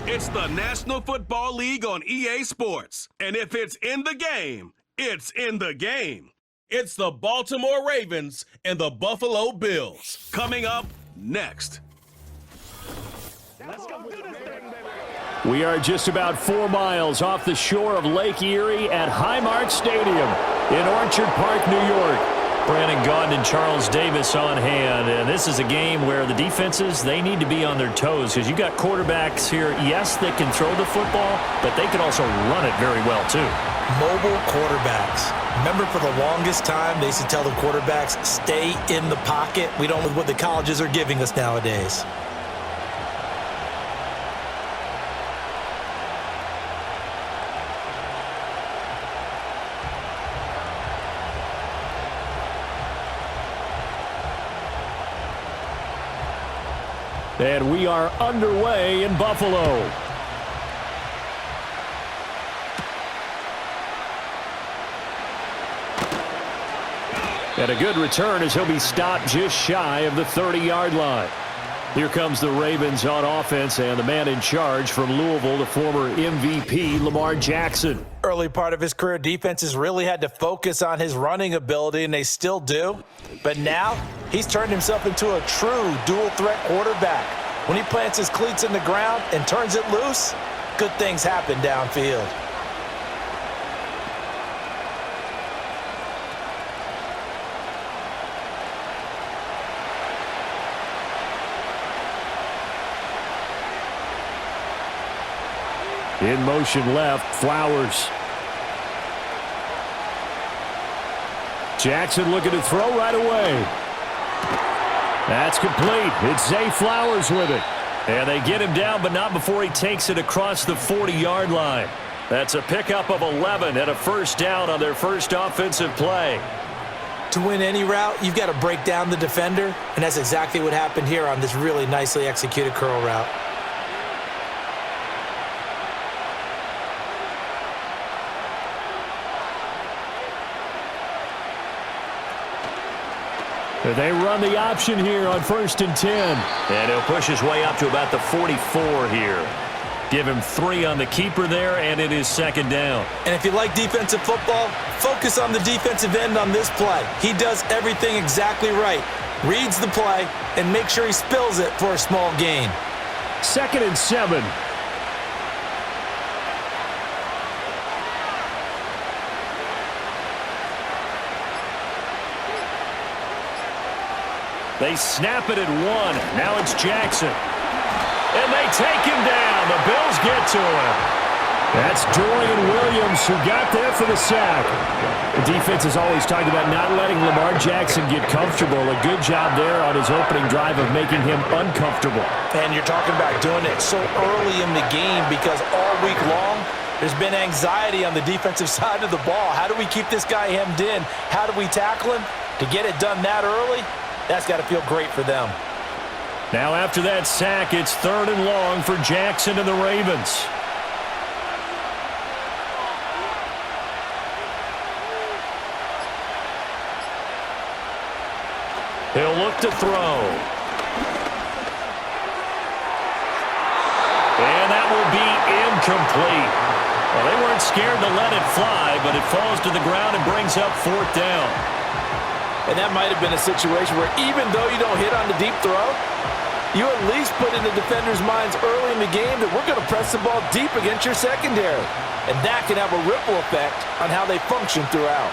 It's the National Football League on EA Sports. And if it's in the game, it's in the game. It's the Baltimore Ravens and the Buffalo Bills. Coming up next. We are just about 4 miles off the shore of Lake Erie at Highmark Stadium in Orchard Park, New York. Brandon Gaudin and Charles Davis on hand, and this is a game where the defenses, they need to be on their toes because you've got quarterbacks here, yes, they can throw the football, but they can also run it very well too. Mobile quarterbacks. Remember, for the longest time, they used to tell the quarterbacks, stay in the pocket. We don't know what the colleges are giving us nowadays. And we are underway in Buffalo. And a good return as he'll be stopped just shy of the 30-yard line. Here comes the Ravens on offense, and the man in charge from Louisville, the former MVP, Lamar Jackson. Early part of his career, defenses really had to focus on his running ability, and they still do. But now, he's turned himself into a true dual-threat quarterback. When he plants his cleats in the ground and turns it loose, good things happen downfield. In motion left, Flowers. Jackson looking to throw right away. That's complete. It's Zay Flowers with it. And they get him down, but not before he takes it across the 40-yard line. That's a pickup of 11 and a first down on their first offensive play. To win any route, you've got to break down the defender, and that's exactly what happened here on this really nicely executed curl route. They run the option here on 1st and 10. And he'll push his way up to about the 44 here. Give him 3 on the keeper there, and it is 2nd down. And if you like defensive football, focus on the defensive end on this play. He does everything exactly right. Reads the play and makes sure he spills it for a small gain. 2nd and 7. They snap it at 1. Now it's Jackson. And they take him down. The Bills get to him. That's Dorian Williams who got there for the sack. The defense has always talked about not letting Lamar Jackson get comfortable. A good job there on his opening drive of making him uncomfortable. And you're talking about doing it so early in the game because all week long, there's been anxiety on the defensive side of the ball. How do we keep this guy hemmed in? How do we tackle him? To get it done that early, that's got to feel great for them. Now after that sack, it's 3rd and long for Jackson and the Ravens. He'll look to throw. And that will be incomplete. Well, they weren't scared to let it fly, but it falls to the ground and brings up 4th down. And that might have been a situation where even though you don't hit on the deep throw, you at least put in the defender's minds early in the game that we're going to press the ball deep against your secondary. And that can have a ripple effect on how they function throughout.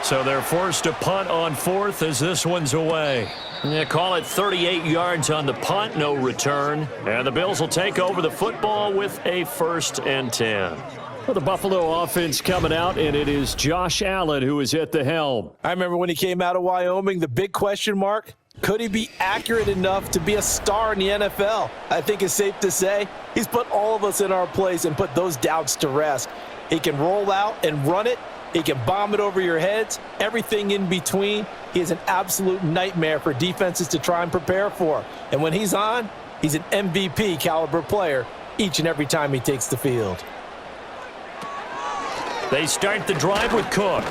So they're forced to punt on 4th as this one's away. They call it 38 yards on the punt, no return. And the Bills will take over the football with a 1st and 10. Well, the Buffalo offense coming out, and it is Josh Allen who is at the helm. I remember when he came out of Wyoming, the big question mark, could he be accurate enough to be a star in the NFL? I think it's safe to say he's put all of us in our place and put those doubts to rest. He can roll out and run it. He can bomb it over your heads. Everything in between. He is an absolute nightmare for defenses to try and prepare for. And when he's on, he's an MVP caliber player each and every time he takes the field. They start the drive with Cook.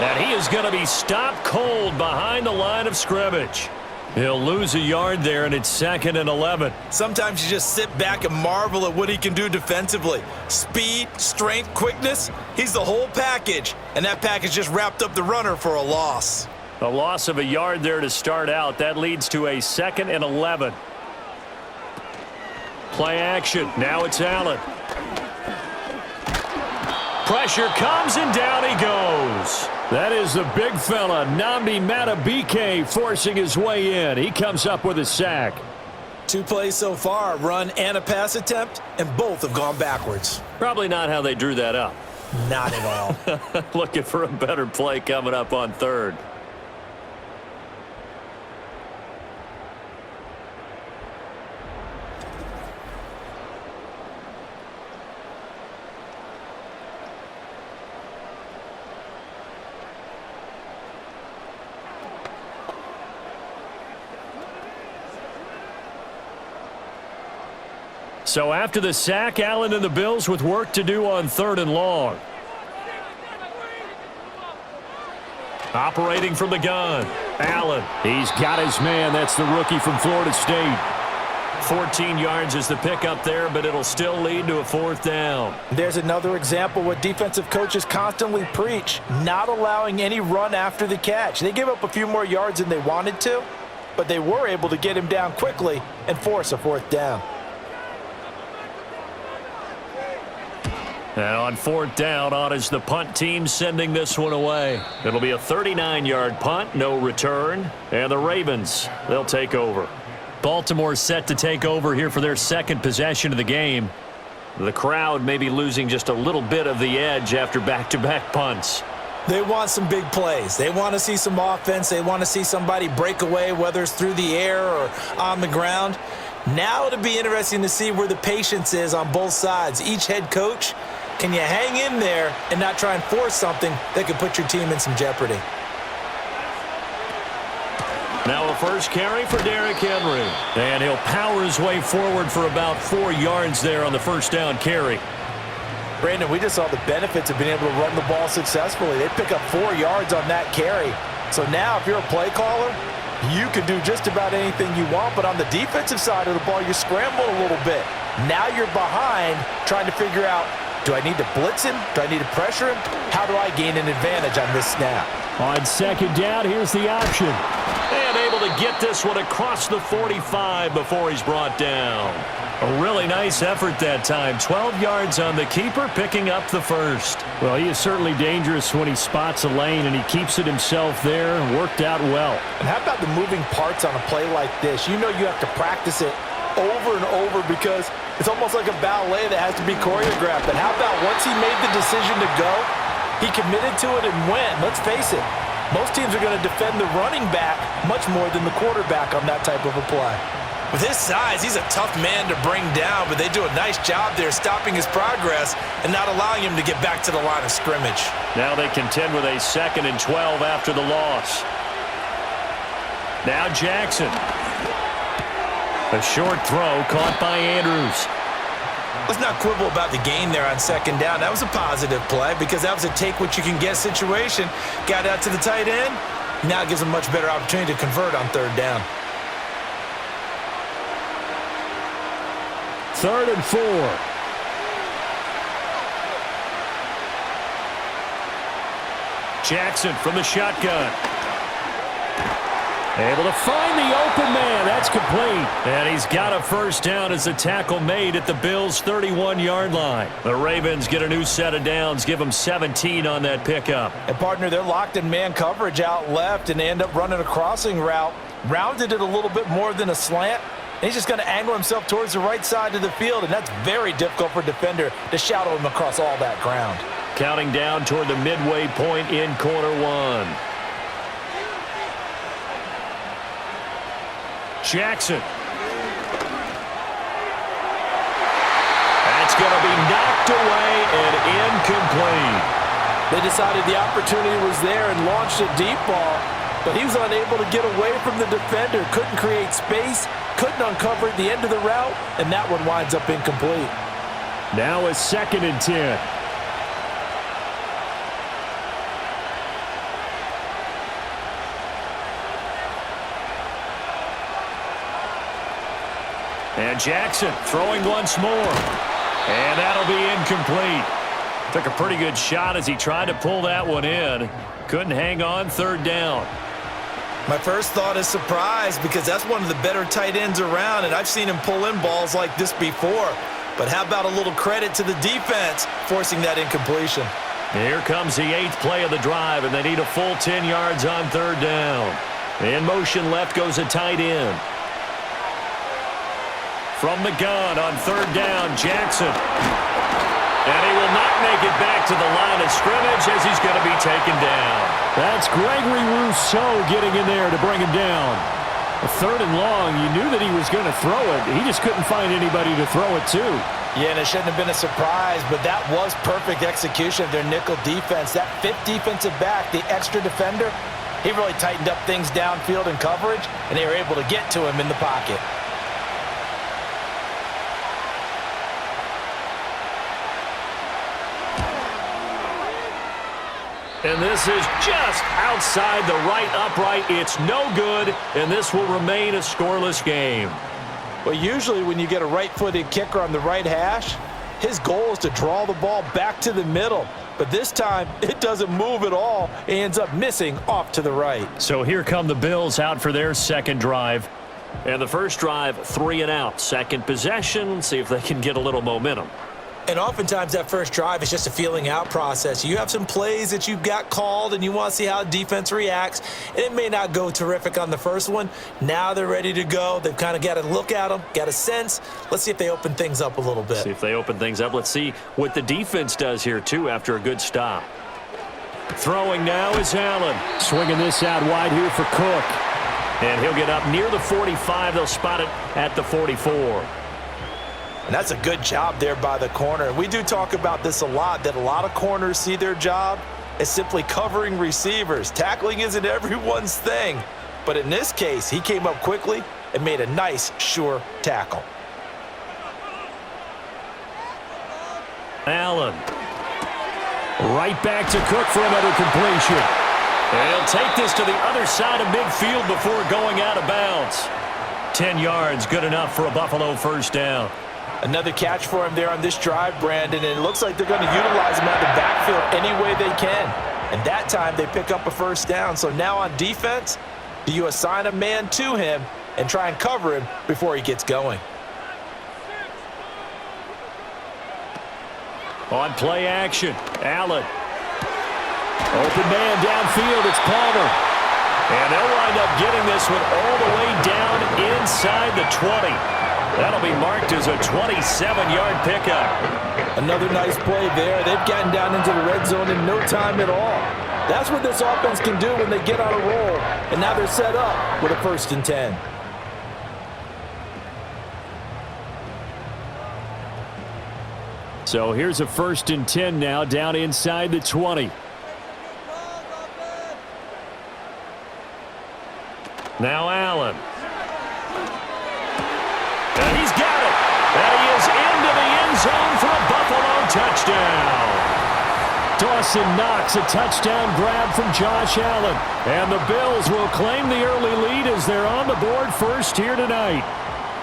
And he is going to be stopped cold behind the line of scrimmage. He'll lose a yard there, and it's 2nd and 11. Sometimes you just sit back and marvel at what he can do defensively. Speed, strength, quickness, he's the whole package. And that package just wrapped up the runner for a loss. A loss of a yard there to start out. That leads to a 2nd and 11. Play action. Now it's Allen. Pressure comes, and down he goes. That is the big fella, Nnamdi Madubuike, forcing his way in. He comes up with a sack. 2 plays so far, a run and a pass attempt, and both have gone backwards. Probably not how they drew that up. Not at all. Looking for a better play coming up on 3rd. So after the sack, Allen and the Bills with work to do on 3rd and long. Operating from the gun, Allen. He's got his man. That's the rookie from Florida State. 14 yards is the pickup there, but it'll still lead to a 4th down. There's another example what defensive coaches constantly preach, not allowing any run after the catch. They gave up a few more yards than they wanted to, but they were able to get him down quickly and force a 4th down. And on 4th down, on is the punt team sending this one away. It'll be a 39-yard punt, no return. And the Ravens, they'll take over. Baltimore set to take over here for their 2nd possession of the game. The crowd may be losing just a little bit of the edge after back-to-back punts. They want some big plays. They want to see some offense. They want to see somebody break away, whether it's through the air or on the ground. Now it'll be interesting to see where the patience is on both sides. Each head coach, can you hang in there and not try and force something that could put your team in some jeopardy? Now a first carry for Derrick Henry. And he'll power his way forward for about 4 yards there on the first down carry. Brandon, we just saw the benefits of being able to run the ball successfully. They pick up 4 yards on that carry. So now if you're a play caller, you can do just about anything you want. But on the defensive side of the ball, you scramble a little bit. Now you're behind trying to figure out, do I need to blitz him? Do I need to pressure him? How do I gain an advantage on this snap? On 2nd down, here's the option. And able to get this one across the 45 before he's brought down. A really nice effort that time. 12 yards on the keeper, picking up the 1st. Well, he is certainly dangerous when he spots a lane, and he keeps it himself there and worked out well. And how about the moving parts on a play like this? You know you have to practice it over and over because it's almost like a ballet that has to be choreographed. But how about once he made the decision to go, he committed to it and went. Let's face it, most teams are going to defend the running back much more than the quarterback on that type of a play. With his size, he's a tough man to bring down, but they do a nice job there stopping his progress and not allowing him to get back to the line of scrimmage. Now they contend with a 2nd and 12 after the loss. Now Jackson. A short throw caught by Andrews. Let's not quibble about the gain there on 2nd down. That was a positive play because that was a take-what-you-can-get situation. Got out to the tight end. Now it gives him a much better opportunity to convert on 3rd down. 3rd and 4. Jackson from the shotgun. Able to find the open man. That's complete. And he's got a 1st down as the tackle made at the Bills' 31-yard line. The Ravens get a new set of downs, give them 17 on that pickup. And, partner, they're locked in man coverage out left, and they end up running a crossing route. Rounded it a little bit more than a slant. And he's just going to angle himself towards the right side of the field, and that's very difficult for a defender to shadow him across all that ground. Counting down toward the midway point in quarter 1. Jackson. That's going to be knocked away and incomplete. They decided the opportunity was there and launched a deep ball, but he was unable to get away from the defender, couldn't create space, couldn't uncover the end of the route, and that one winds up incomplete. Now a 2nd and 10. And Jackson throwing once more. And that'll be incomplete. Took a pretty good shot as he tried to pull that one in. Couldn't hang on, third down. My first thought is surprise because that's one of the better tight ends around, and I've seen him pull in balls like this before. But how about a little credit to the defense forcing that incompletion? Here comes the 8th play of the drive, and they need a full 10 yards on third down. In motion left goes a tight end. From the gun on third down, Jackson. And he will not make it back to the line of scrimmage as he's going to be taken down. That's Gregory Rousseau getting in there to bring him down. A third and long, you knew that he was going to throw it. He just couldn't find anybody to throw it to. Yeah, and it shouldn't have been a surprise, but that was perfect execution of their nickel defense. That 5th defensive back, the extra defender, he really tightened up things downfield in coverage, and they were able to get to him in the pocket. And this is just outside the right upright. It's no good, and this will remain a scoreless game. Well, usually when you get a right-footed kicker on the right hash, his goal is to draw the ball back to the middle. But this time, it doesn't move at all. He ends up missing off to the right. So here come the Bills out for their second drive. And the first drive, 3 and out. Second possession, see if they can get a little momentum. And oftentimes that first drive is just a feeling out process. You have some plays that you've got called and you want to see how defense reacts. And it may not go terrific on the first one. Now they're ready to go. They've kind of got to look at them, got a sense. Let's see if they open things up a little bit. See if they open things up. Let's see what the defense does here, too, after a good stop. Throwing now is Allen. Swinging this out wide here for Cook. And he'll get up near the 45. They'll spot it at the 44. And that's a good job there by the corner. We do talk about this a lot, that a lot of corners see their job as simply covering receivers. Tackling isn't everyone's thing. But in this case, he came up quickly and made a nice, sure tackle. Allen. Right back to Cook for another completion. And he'll take this to the other side of midfield before going out of bounds. 10 yards, good enough for a Buffalo first down. Another catch for him there on this drive, Brandon, and it looks like they're going to utilize him out of the backfield any way they can. And that time they pick up a first down. So now on defense, do you assign a man to him and try and cover him before he gets going? On play action, Allen. Open man downfield, it's Palmer. And they'll wind up getting this one all the way down inside the 20. That'll be marked as a 27-yard pickup. Another nice play there. They've gotten down into the red zone in no time at all. That's what this offense can do when they get on a roll. And now they're set up with a 1st and 10. So here's a 1st and 10 now down inside the 20. Now Allen. And he's got it. And he is into the end zone for a Buffalo touchdown. Dawson Knox, a touchdown grab from Josh Allen. And the Bills will claim the early lead as they're on the board first here tonight.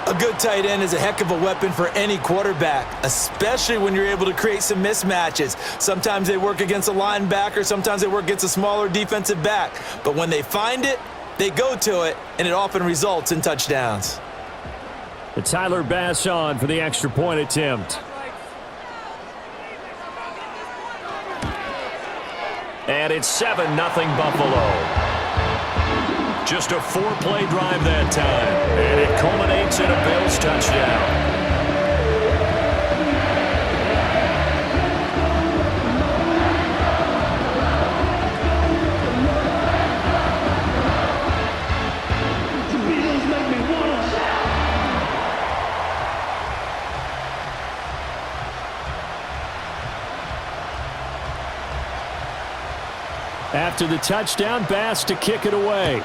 A good tight end is a heck of a weapon for any quarterback, especially when you're able to create some mismatches. Sometimes they work against a linebacker, sometimes they work against a smaller defensive back. But when they find it, they go to it, and it often results in touchdowns. And Tyler Bass on for the extra point attempt. And it's 7-0 Buffalo. Just a 4-play drive that time. And it culminates in a Bills touchdown. After the touchdown, Bass to kick it away.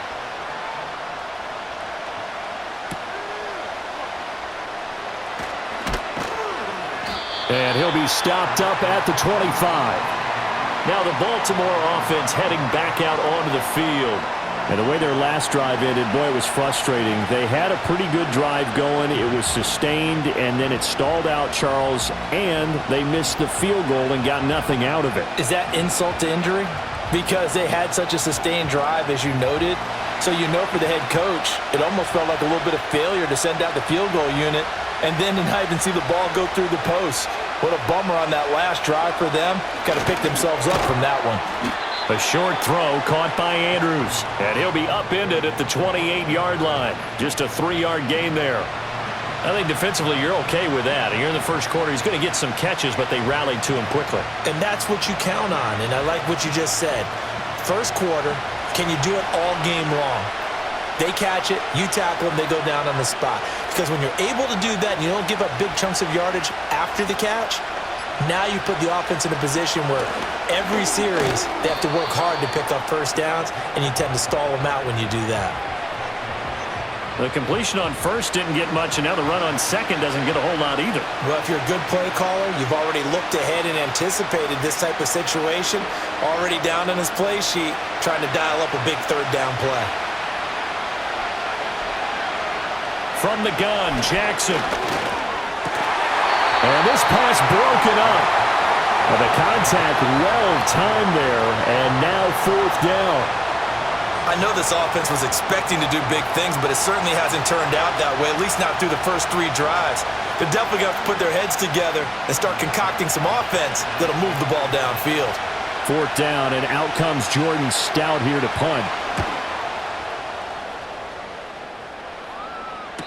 And he'll be stopped up at the 25. Now the Baltimore offense heading back out onto the field. And the way their last drive ended, boy, it was frustrating. They had a pretty good drive going. It was sustained, and then it stalled out, Charles, and they missed the field goal and got nothing out of it. Is that insult to injury? Because they had such a sustained drive, as you noted. So you know for the head coach, it almost felt like a little bit of failure to send out the field goal unit and then to not even see the ball go through the post. What a bummer on that last drive for them. Got to pick themselves up from that one. A short throw caught by Andrews, and he'll be upended at the 28-yard line. Just a 3-yard gain there. I think defensively you're okay with that. You're in the first quarter. He's going to get some catches, but they rallied to him quickly. And that's what you count on, and I like what you just said. First quarter, can you do it all game long? They catch it, you tackle them, they go down on the spot. Because when you're able to do that and you don't give up big chunks of yardage after the catch, now you put the offense in a position where every series they have to work hard to pick up first downs, and you tend to stall them out when you do that. The completion on first didn't get much, and now the run on second doesn't get a whole lot either. Well, if you're a good play caller, you've already looked ahead and anticipated this type of situation, already down on his play sheet, trying to dial up a big third down play. From the gun, Jackson. And this pass broken up. And the contact well-timed there, and now fourth down. I know this offense was expecting to do big things, but it certainly hasn't turned out that way, at least not through the first 3 drives. They're definitely going to put their heads together and start concocting some offense that'll move the ball downfield. Fourth down, and out comes Jordan Stout here to punt.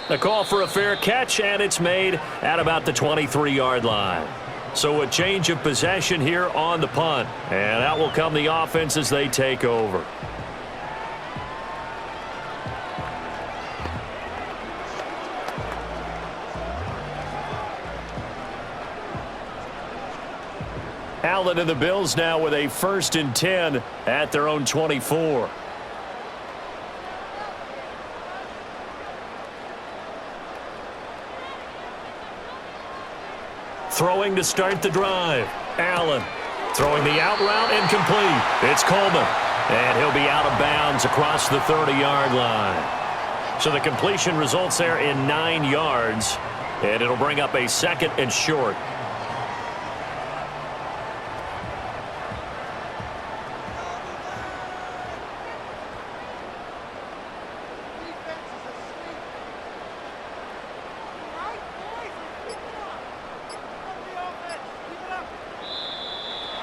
The call for a fair catch, and it's made at about the 23-yard line. So a change of possession here on the punt. And out will come the offense as they take over. Allen and the Bills now with a 1st and 10 at their own 24. Throwing to start the drive. Allen throwing the out route incomplete. It's Coleman. And he'll be out of bounds across the 30-yard line. So the completion results there in 9 yards. And it'll bring up a 2nd and short.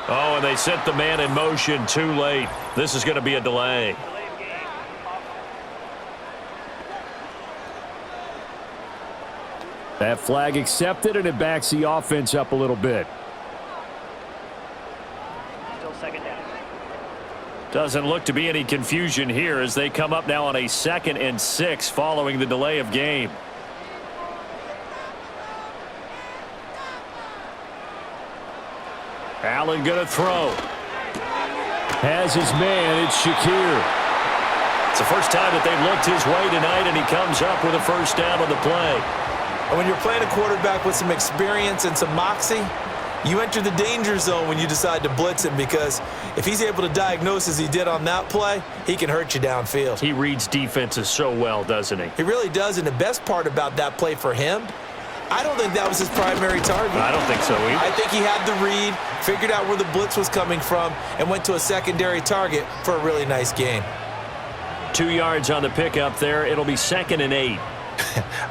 Oh, and they set the man in motion too late. This is going to be a delay. That flag accepted, and it backs the offense up a little bit. Still 2nd down. Doesn't look to be any confusion here as they come up now on a 2nd and 6 following the delay of game. Allen going to throw. Has his man. It's Shakir. It's the first time that they've looked his way tonight, and he comes up with a first down on the play. And when you're playing a quarterback with some experience and some moxie, you enter the danger zone when you decide to blitz him, because if he's able to diagnose as he did on that play, he can hurt you downfield. He reads defenses so well, doesn't he? He really does, and the best part about that play for him, I don't think that was his primary target. I don't think so either. I think he had the read, figured out where the blitz was coming from, and went to a secondary target for a really nice gain. 2 yards on the pickup there. It'll be 2nd and 8.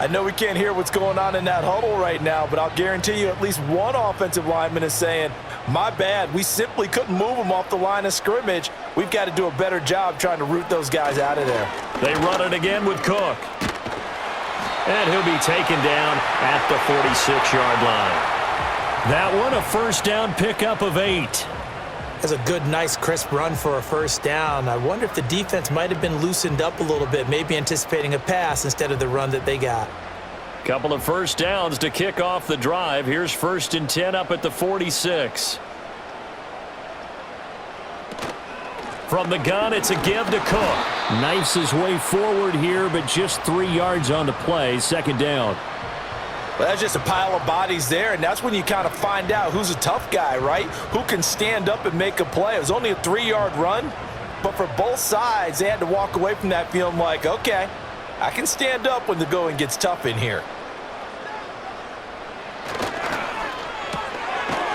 I know we can't hear what's going on in that huddle right now, but I'll guarantee you at least one offensive lineman is saying, my bad, we simply couldn't move them off the line of scrimmage. We've got to do a better job trying to root those guys out of there. They run it again with Cook. And he'll be taken down at the 46-yard line. That one, a first down pickup of 8. That's a good, nice, crisp run for a first down. I wonder if the defense might have been loosened up a little bit, maybe anticipating a pass instead of the run that they got. Couple of first downs to kick off the drive. Here's 1st and 10 up at the 46. From the gun, it's a give to Cook. Knifes his way forward here, but just 3 yards on the play. 2nd down. Well, that's just a pile of bodies there, and that's when you kind of find out who's a tough guy, right? Who can stand up and make a play. It was only a 3-yard run, But for both sides, they had to walk away from that feeling like, okay, I can stand up when the going gets tough in here.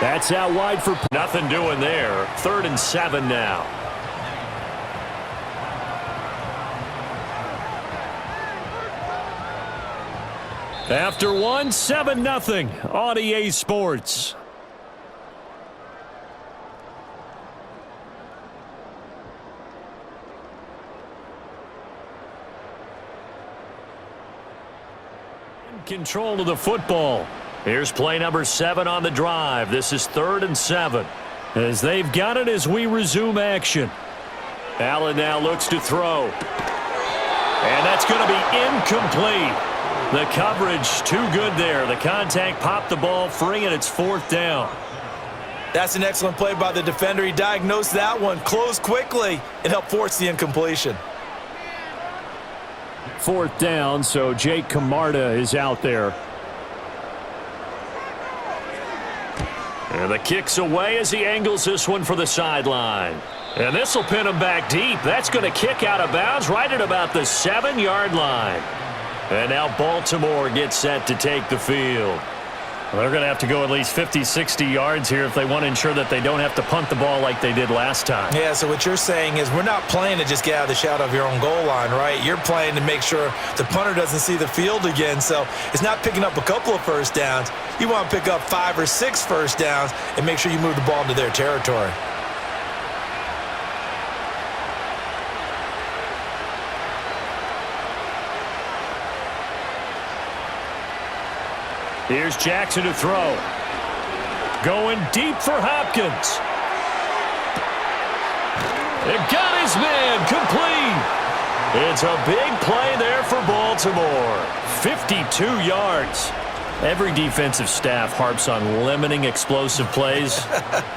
That's out wide for nothing doing there. 3rd and 7 now. After one, 7-0 on EA Sports. Control of the football. Here's play number 7 on the drive. This is 3rd and 7. As they've got it as we resume action. Allen now looks to throw. And that's going to be incomplete. The coverage too good there. The contact popped the ball free, and it's 4th down. That's an excellent play by the defender. He diagnosed that one, closed quickly, and helped force the incompletion. 4th down, so Jake Camarda is out there. And the kick's away as he angles this one for the sideline. And this will pin him back deep. That's going to kick out of bounds right at about the 7-yard line. And now Baltimore gets set to take the field. Well, they're going to have to go at least 50, 60 yards here if they want to ensure that they don't have to punt the ball like they did last time. Yeah, so what you're saying is we're not playing to just get out of the shadow of your own goal line, right? You're playing to make sure the punter doesn't see the field again. So it's not picking up a couple of first downs. You want to pick up 5 or 6 first downs and make sure you move the ball into their territory. Here's Jackson to throw. Going deep for Hopkins. It got his man complete. It's a big play there for Baltimore. 52 yards. Every defensive staff harps on limiting explosive plays.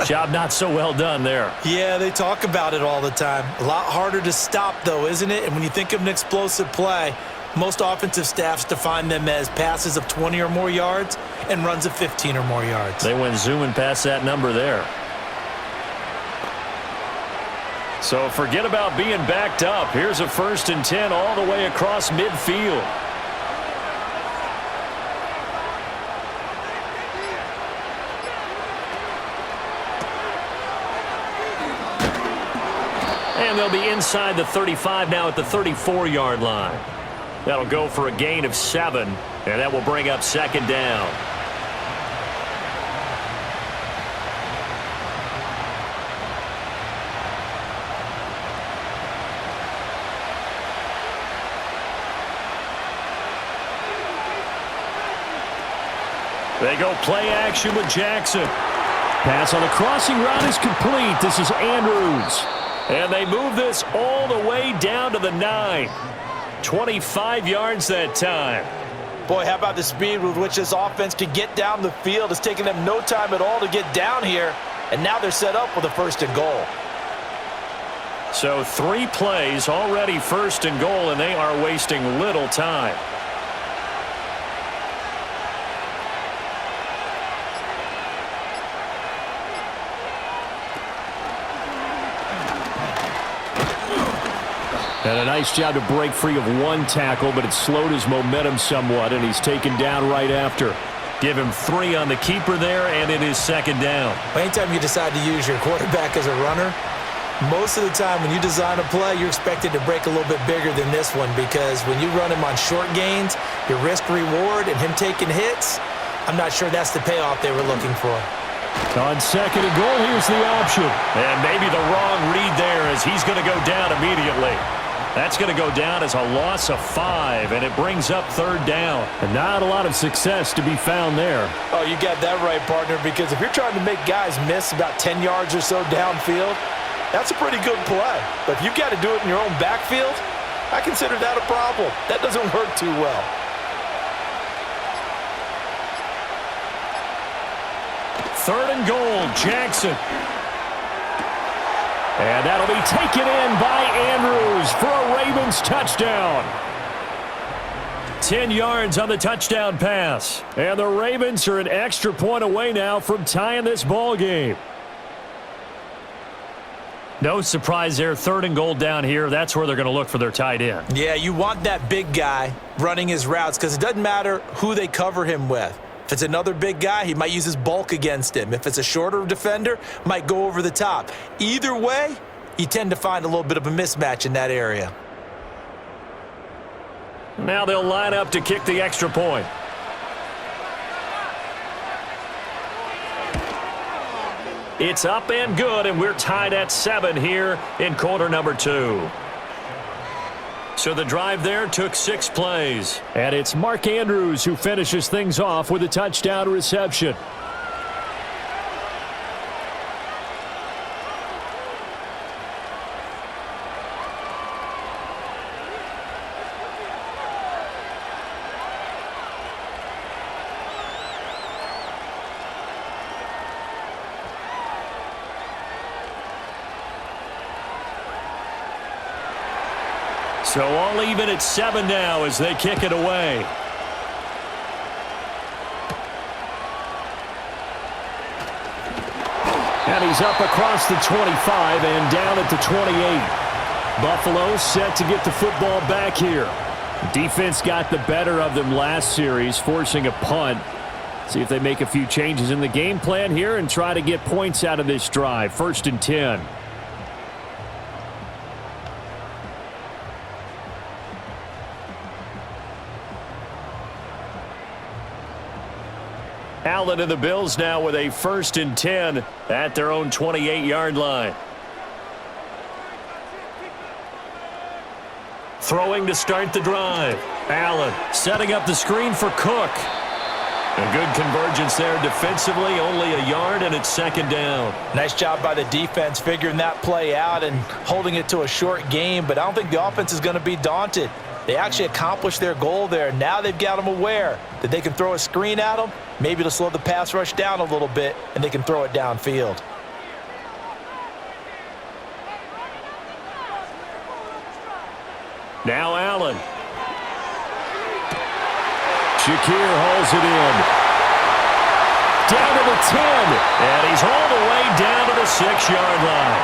Job not so well done there. Yeah, they talk about it all the time. A lot harder to stop, though, isn't it? And when you think of an explosive play, most offensive staffs define them as passes of 20 or more yards and runs of 15 or more yards. They went zooming past that number there. So forget about being backed up. Here's a 1st and 10 all the way across midfield. And they'll be inside the 35 now at the 34-yard line. That'll go for a gain of 7, and that will bring up 2nd down. They go play action with Jackson. Pass on the crossing route is complete. This is Andrews. And they move this all the way down to the 9. 25 yards that time. Boy, how about the speed with which this offense can get down the field? It's taken them no time at all to get down here, and now they're set up with a 1st and goal. So 3 plays already 1st and goal, and they are wasting little time. And a nice job to break free of 1 tackle, but it slowed his momentum somewhat, and he's taken down right after. Give him 3 on the keeper there, and it is 2nd down. Anytime you decide to use your quarterback as a runner, most of the time when you design a play, you're expected to break a little bit bigger than this one, because when you run him on short gains, your risk-reward and him taking hits, I'm not sure that's the payoff they were looking for. On 2nd and goal, here's the option. And maybe the wrong read there as he's going to go down immediately. That's going to go down as a loss of 5, and it brings up 3rd down. And not a lot of success to be found there. Oh, you got that right, partner, because if you're trying to make guys miss about 10 yards or so downfield, that's a pretty good play. But if you've got to do it in your own backfield, I consider that a problem. That doesn't work too well. Third and goal, Jackson. And that'll be taken in by Andrews for a Ravens touchdown. 10 yards on the touchdown pass. And the Ravens are an extra point away now from tying this ball game. No surprise there. 3rd and goal down here. That's where they're going to look for their tight end. Yeah, you want that big guy running his routes because it doesn't matter who they cover him with. If it's another big guy, he might use his bulk against him. If it's a shorter defender, might go over the top. Either way, you tend to find a little bit of a mismatch in that area. Now they'll line up to kick the extra point. It's up and good, and we're tied at 7 here in quarter number 2. So the drive there took 6 plays. And it's Mark Andrews who finishes things off with a touchdown reception. So all even at 7 now as they kick it away. And he's up across the 25 and down at the 28. Buffalo set to get the football back here. Defense got the better of them last series, forcing a punt. See if they make a few changes in the game plan here and try to get points out of this drive. 1st and 10. Allen and the Bills now with a 1st and 10 at their own 28-yard line. Throwing to start the drive. Allen setting up the screen for Cook. A good convergence there defensively, only a yard, and it's 2nd down. Nice job by the defense figuring that play out and holding it to a short game, but I don't think the offense is going to be daunted. They actually accomplished their goal there. Now they've got them aware that they can throw a screen at them, maybe to slow the pass rush down a little bit, and they can throw it downfield. Now Allen. Shakir hauls it in. Down to the 10. And he's hauled away down to the 6-yard line.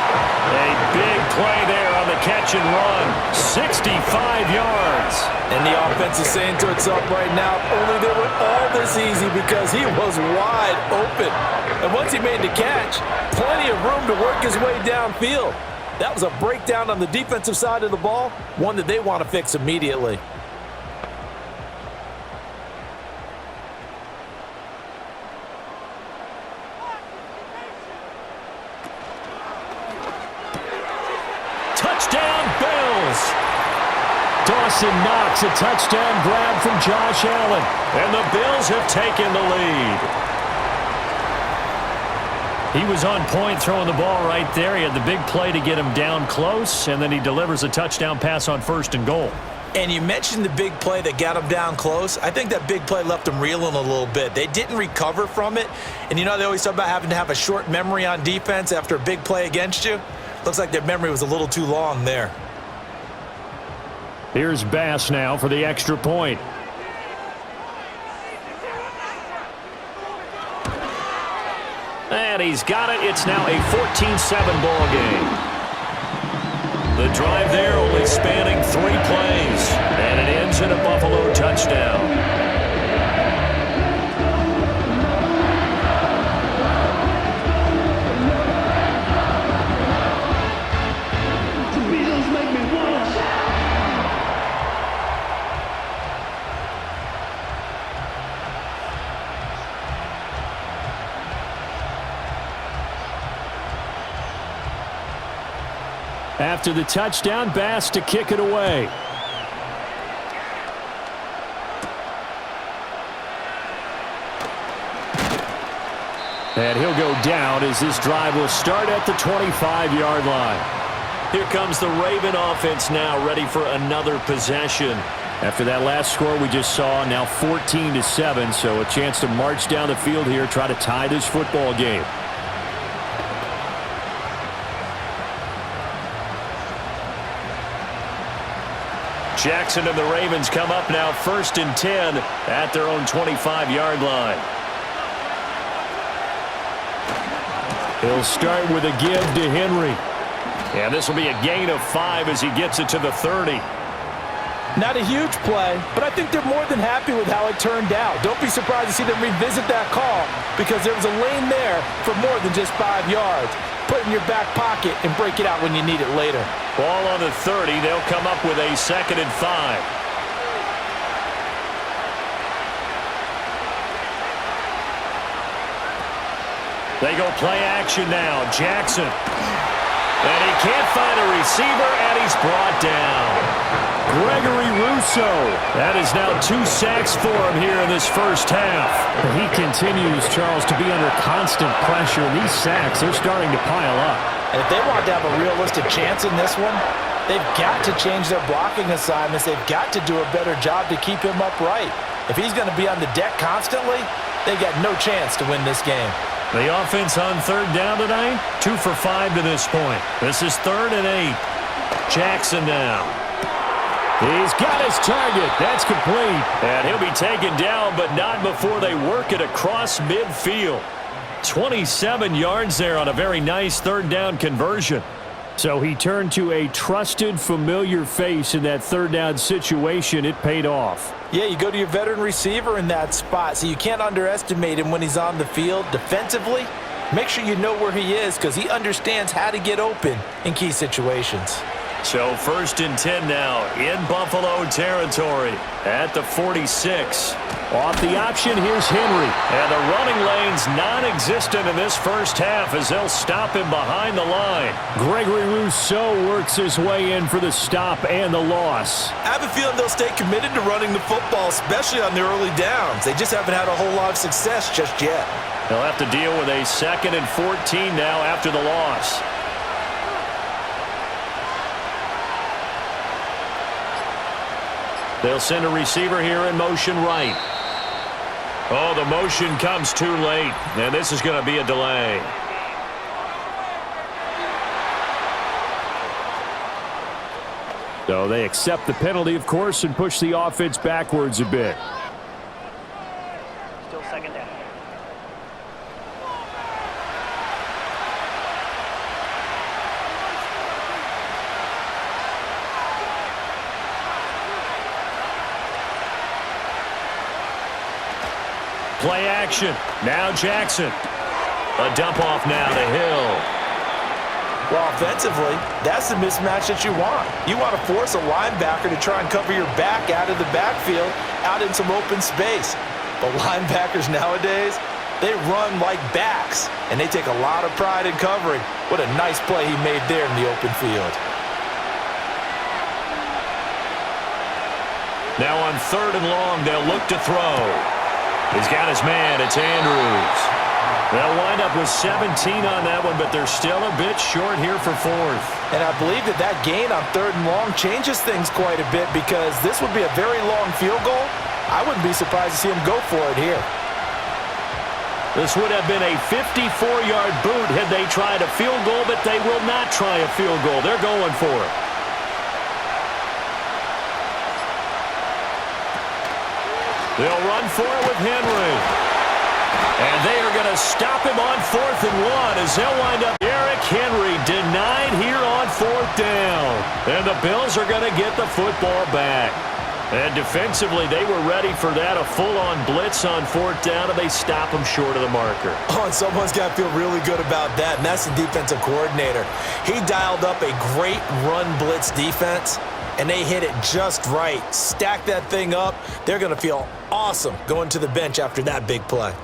A big play there on the catch and run. 65 yards. And the offense is saying to itself right now, only they were all this easy because he was wide open. And once he made the catch, plenty of room to work his way downfield. That was a breakdown on the defensive side of the ball, one that they want to fix immediately. Touchdown, Bills. Dawson Knox, a touchdown grab from Josh Allen. And the Bills have taken the lead. He was on point throwing the ball right there. He had the big play to get him down close, and then he delivers a touchdown pass on 1st and goal. And you mentioned the big play that got him down close. I think that big play left him reeling a little bit. They didn't recover from it. And you know they always talk about having to have a short memory on defense after a big play against you. Looks like their memory was a little too long there. Here's Bass now for the extra point. And he's got it. It's now a 14-7 ball game. The drive there only spanning 3 plays. And it ends in a Buffalo touchdown. After the touchdown, Bass to kick it away. And he'll go down as this drive will start at the 25-yard line. Here comes the Raven offense now, ready for another possession. After that last score we just saw, now 14-7, so a chance to march down the field here, try to tie this football game. Jackson and the Ravens come up now 1st and 10 at their own 25-yard line. He'll start with a give to Henry. And this will be a gain of 5 as he gets it to the 30. Not a huge play, but I think they're more than happy with how it turned out. Don't be surprised to see them revisit that call because there was a lane there for more than just 5 yards. Put it in your back pocket and break it out when you need it later. Ball on the 30. They'll come up with a 2nd and 5. They go play action now. Jackson. And he can't find a receiver, and he's brought down. Gregory Rousseau. That is now 2 sacks for him here in this first half. He continues, Charles, to be under constant pressure. These sacks, they're starting to pile up. And if they want to have a realistic chance in this one, they've got to change their blocking assignments. They've got to do a better job to keep him upright. If he's going to be on the deck constantly, they've got no chance to win this game. The offense on 3rd down tonight, 2 for 5 to this point. This is 3rd and 8. Jackson now. He's got his target. That's complete. And he'll be taken down, but not before they work it across midfield. 27 yards there on a very nice 3rd down conversion. So he turned to a trusted, familiar face in that 3rd down situation. It paid off. Yeah, you go to your veteran receiver in that spot, so you can't underestimate him when he's on the field. Defensively, make sure you know where he is because he understands how to get open in key situations. So 1st and 10 now in Buffalo territory at the 46. Off the option, here's Henry. And the running lane's non-existent in this first half as they'll stop him behind the line. Gregory Rousseau works his way in for the stop and the loss. I have a feeling they'll stay committed to running the football, especially on their early downs. They just haven't had a whole lot of success just yet. They'll have to deal with a 2nd and 14 now after the loss. They'll send a receiver here in motion right. Oh, the motion comes too late, and this is going to be a delay. So they accept the penalty, of course, and push the offense backwards a bit. Still 2nd down. Play action. Now Jackson. A dump off now to Hill. Well, offensively, that's the mismatch that you want. You want to force a linebacker to try and cover your back out of the backfield, out in some open space. But linebackers nowadays, they run like backs, and they take a lot of pride in covering. What a nice play he made there in the open field. Now on 3rd and long, they'll look to throw. He's got his man. It's Andrews. They'll wind up with 17 on that one, but they're still a bit short here for 4th. And I believe that gain on 3rd and long changes things quite a bit because this would be a very long field goal. I wouldn't be surprised to see him go for it here. This would have been a 54-yard boot had they tried a field goal, but they will not try a field goal. They're going for it. They'll run for it with Henry. And they are going to stop him on 4th and 1 as they'll wind up. Derrick Henry denied here on 4th down. And the Bills are going to get the football back. And defensively, they were ready for that, a full-on blitz on 4th down, and they stop him short of the marker. Oh, and someone's got to feel really good about that, and that's the defensive coordinator. He dialed up a great run blitz defense, and they hit it just right. Stack that thing up. They're going to feel awesome going to the bench after that big play.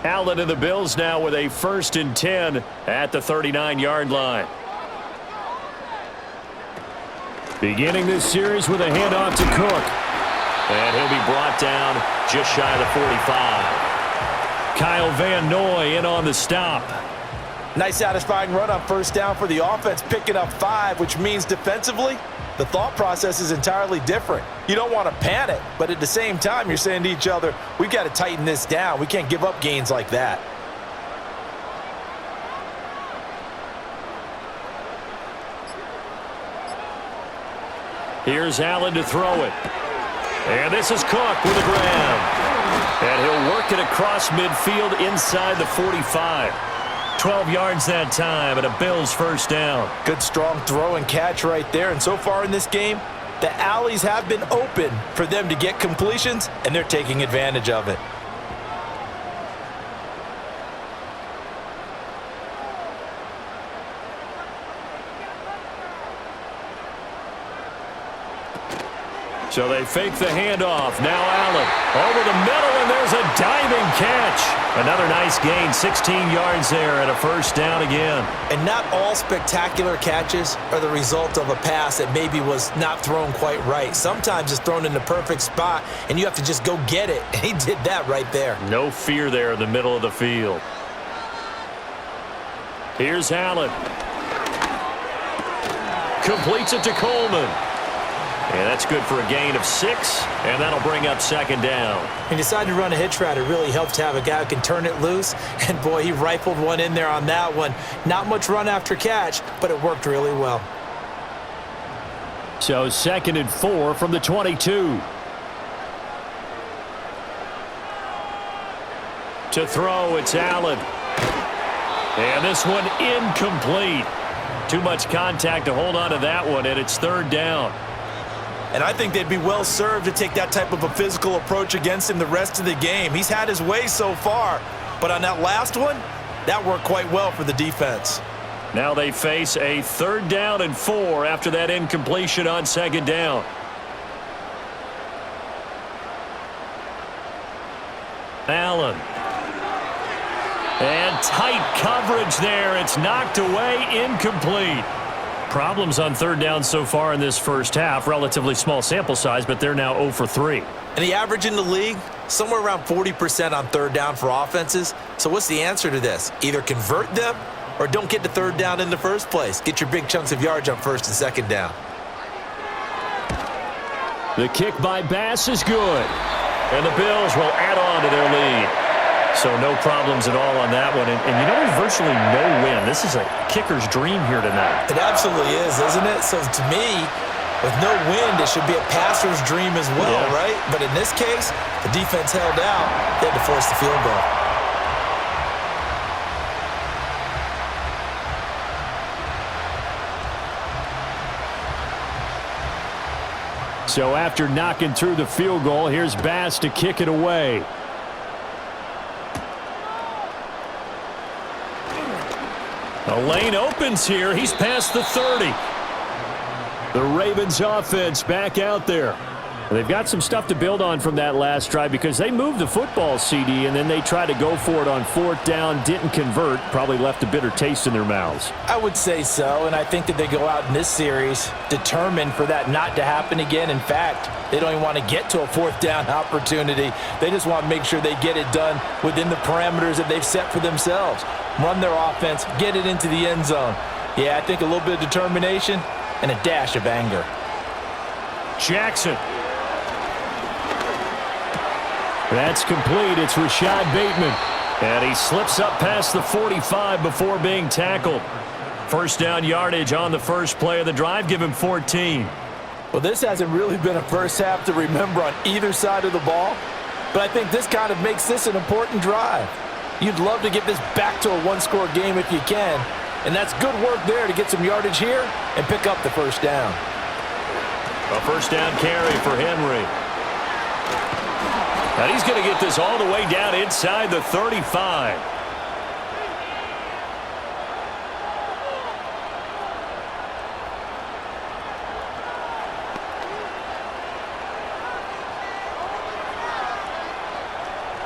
Allen and the Bills now with a 1st and 10 at the 39-yard line. Beginning this series with a handoff to Cook. And he'll be brought down just shy of the 45. Kyle Van Noy in on the stop. Nice satisfying run on 1st down for the offense, picking up 5, which means defensively, the thought process is entirely different. You don't want to panic, but at the same time, you're saying to each other, we've got to tighten this down. We can't give up gains like that. Here's Allen to throw it. And this is Cook with a grab. And he'll work it across midfield inside the 45. 12 yards that time, and a Bills first down. Good strong throw and catch right there. And so far in this game, the alleys have been open for them to get completions, and they're taking advantage of it. So they fake the handoff. Now Allen over the middle, and there's a diving catch. Another nice gain, 16 yards there, and a first down again. And not all spectacular catches are the result of a pass that maybe was not thrown quite right. Sometimes it's thrown in the perfect spot, and you have to just go get it. And he did that right there. No fear there in the middle of the field. Here's Allen. Completes it to Coleman. And that's good for a gain of 6, and that'll bring up second down. He decided to run a hitch route. It really helps to have a guy who can turn it loose. And, boy, he rifled one in there on that one. Not much run after catch, but it worked really well. So 2nd and 4 from the 22. To throw, it's Allen. And this one incomplete. Too much contact to hold on to that one, and it's third down. And I think they'd be well served to take that type of a physical approach against him the rest of the game. He's had his way so far, but on that last one, that worked quite well for the defense. Now they face a 3rd down and 4 after that incompletion on 2nd down. Allen. And tight coverage there. It's knocked away, incomplete. Problems on 3rd down so far in this first half. Relatively small sample size, but they're now 0 for 3. And the average in the league, somewhere around 40% on 3rd down for offenses. So what's the answer to this? Either convert them or don't get to 3rd down in the first place. Get your big chunks of yards on 1st and 2nd down. The kick by Bass is good. And the Bills will add on to their lead. So no problems at all on that one. And you know, there's virtually no win. This is a kicker's dream here tonight. It absolutely is, isn't it? So to me, with no wind, it should be a passer's dream as well, right? But in this case, the defense held out. They had to force the field goal. So after knocking through the field goal, here's Bass to kick it away. The lane opens here. He's past the 30. The Ravens offense back out there. They've got some stuff to build on from that last drive because they moved the football, CD, and then they tried to go for it on 4th down, didn't convert, probably left a bitter taste in their mouths. I would say so, and I think that they go out in this series determined for that not to happen again. In fact, they don't even want to get to a 4th down opportunity. They just want to make sure they get it done within the parameters that they've set for themselves. Run their offense, get it into the end zone. Yeah, I think a little bit of determination and a dash of anger. Jackson. That's complete. It's Rashad Bateman. And he slips up past the 45 before being tackled. First down yardage on the first play of the drive. Give him 14. Well, this hasn't really been a first half to remember on either side of the ball, but I think this kind of makes this an important drive. You'd love to get this back to a one-score game if you can, and that's good work there to get some yardage here and pick up the first down. A first down carry for Henry. And he's going to get this all the way down inside the 35.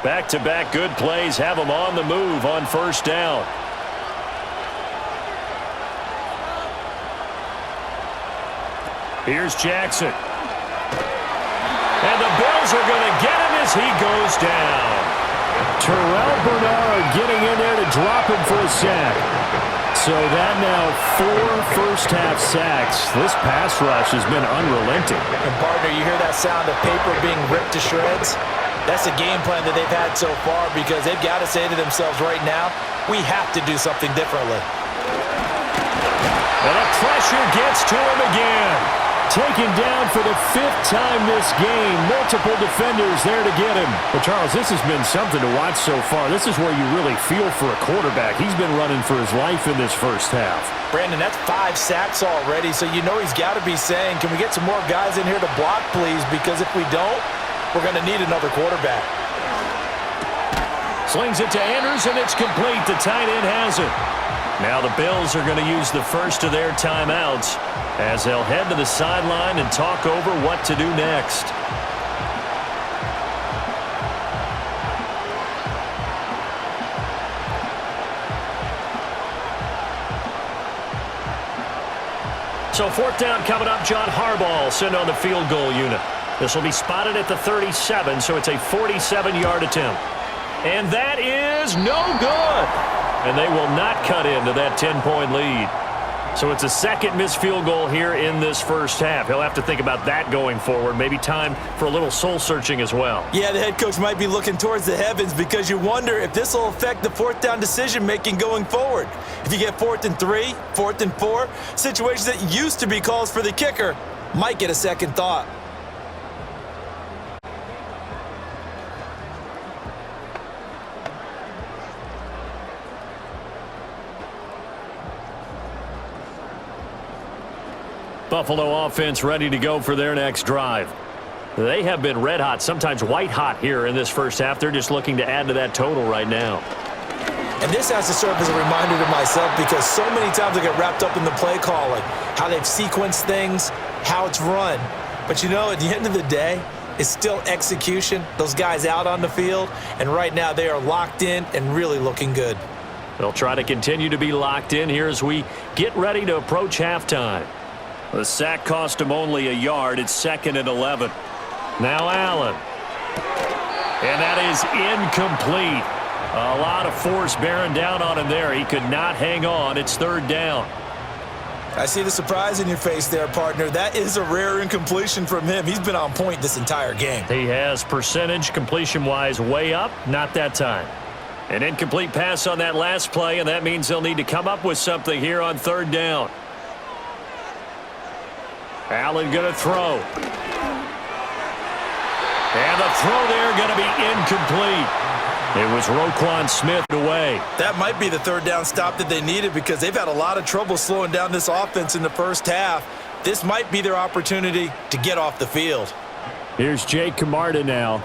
Back-to-back good plays have him on the move on first down. Here's Jackson. And the Bills are going to get him as he goes down. Terrell Bernard getting in there to drop him for a sack. So that now 4 first-half sacks. This pass rush has been unrelenting. And, partner, you hear that sound of paper being ripped to shreds? That's the game plan that they've had so far because they've got to say to themselves right now, we have to do something differently. And the pressure gets to him again. taken down for the 5th time this game. Multiple defenders there to get him. Well, Charles, this has been something to watch so far. This is where you really feel for a quarterback. He's been running for his life in this first half. Brandon, that's 5 sacks already, so you know he's got to be saying, can we get some more guys in here to block, please? Because if we don't, we're going to need another quarterback. Slings it to Andrews, and it's complete. The tight end has it. Now the Bills are going to use the first of their timeouts as they'll head to the sideline and talk over what to do next. So 4th down coming up. John Harbaugh sent on the field goal unit. This will be spotted at the 37, so it's a 47-yard attempt. And that is no good. And they will not cut into that 10-point lead. So it's a second missed field goal here in this first half. He'll have to think about that going forward. Maybe time for a little soul-searching as well. Yeah, the head coach might be looking towards the heavens because you wonder if this will affect the 4th down decision-making going forward. If you get 4th and 3, 4th and 4, situations that used to be calls for the kicker might get a second thought. Buffalo offense ready to go for their next drive. They have been red hot, sometimes white hot here in this first half. They're just looking to add to that total right now. And this has to serve as a reminder to myself because so many times I get wrapped up in the play calling, how they've sequenced things, how it's run. But you know, at the end of the day, it's still execution. Those guys out on the field, and right now they are locked in and really looking good. They'll try to continue to be locked in here as we get ready to approach halftime. The sack cost him only a yard. It's 2nd and 11. Now Allen. And that is incomplete. A lot of force bearing down on him there. He could not hang on. It's 3rd down. I see the surprise in your face there, partner. That is a rare incompletion from him. He's been on point this entire game. He has percentage completion-wise way up. Not that time. An incomplete pass on that last play, and that means they'll need to come up with something here on 3rd down. Allen going to throw. And the throw there going to be incomplete. It was Roquan Smith away. That might be the 3rd down stop that they needed because they've had a lot of trouble slowing down this offense in the first half. This might be their opportunity to get off the field. Here's Jake Camarda now.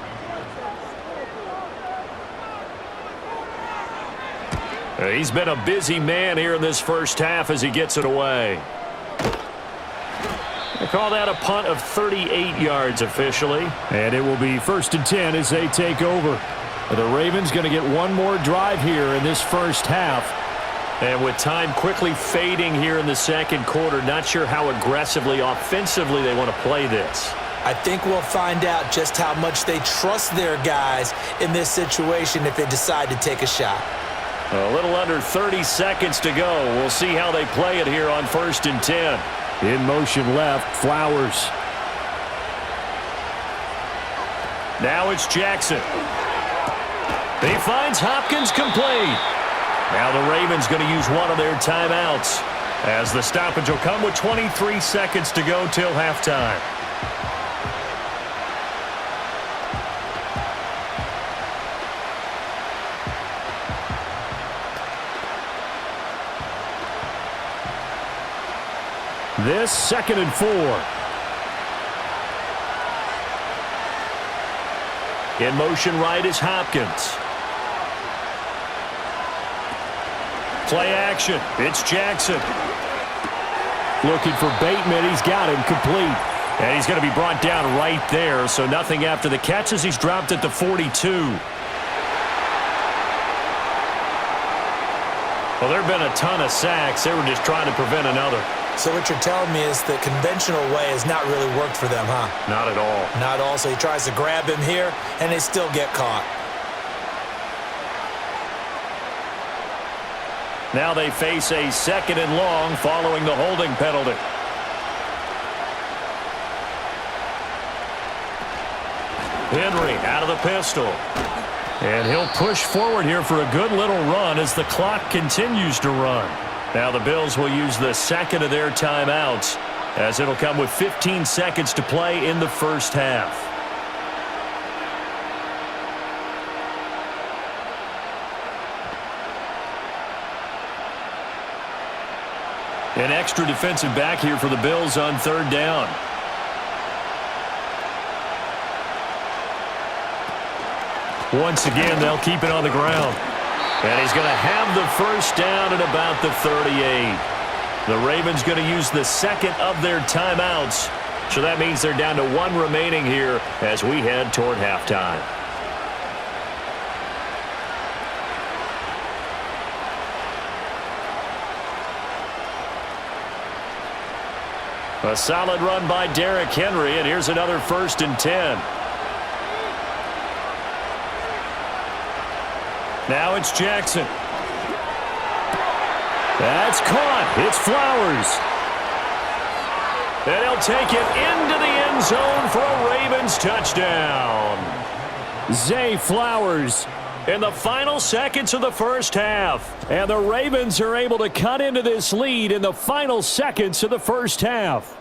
He's been a busy man here in this first half as he gets it away. They call that a punt of 38 yards officially. And it will be 1st and 10 as they take over. The Ravens going to get one more drive here in this first half. And with time quickly fading here in the second quarter, not sure how aggressively, offensively they want to play this. I think we'll find out just how much they trust their guys in this situation if they decide to take a shot. A little under 30 seconds to go. We'll see how they play it here on 1st and 10. In motion left, Flowers. Now it's Jackson. He finds Hopkins complete. Now the Ravens going to use one of their timeouts as the stoppage will come with 23 seconds to go till halftime. This 2nd and 4. In motion right is Hopkins. Play action. It's Jackson. Looking for Bateman. He's got him complete. And he's going to be brought down right there. So nothing after the catches. He's dropped at the 42. Well, there have been a ton of sacks. They were just trying to prevent another. So what you're telling me is the conventional way has not really worked for them, huh? Not at all. Not at all. So he tries to grab him here, and they still get caught. Now they face a 2nd and long following the holding penalty. Henry out of the pistol. And he'll push forward here for a good little run as the clock continues to run. Now the Bills will use the 2nd of their timeouts as it'll come with 15 seconds to play in the first half. An extra defensive back here for the Bills on third down. Once again, they'll keep it on the ground. And he's going to have the first down at about the 38. The Ravens going to use the second of their timeouts. So that means they're down to one remaining here as we head toward halftime. A solid run by Derrick Henry, and here's another 1st and 10. Now it's Jackson. That's caught. It's Flowers. And he'll take it into the end zone for a Ravens touchdown. Zay Flowers in the final seconds of the first half. And the Ravens are able to cut into this lead in the final seconds of the first half.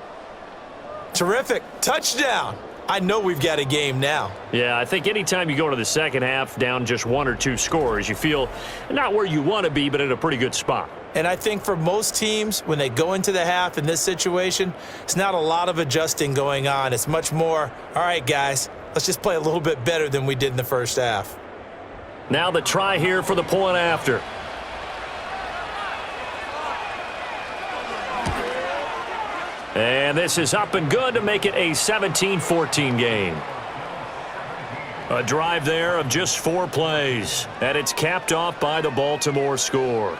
Terrific. Touchdown. I know we've got a game now. Yeah, I think anytime you go into the second half down just 1 or 2 scores, you feel not where you want to be, but in a pretty good spot. And I think for most teams, when they go into the half in this situation, it's not a lot of adjusting going on. It's much more, all right, guys, let's just play a little bit better than we did in the first half. Now the try here for the point after. And this is up and good to make it a 17-14 game. A drive there of just 4 plays, and it's capped off by the Baltimore score.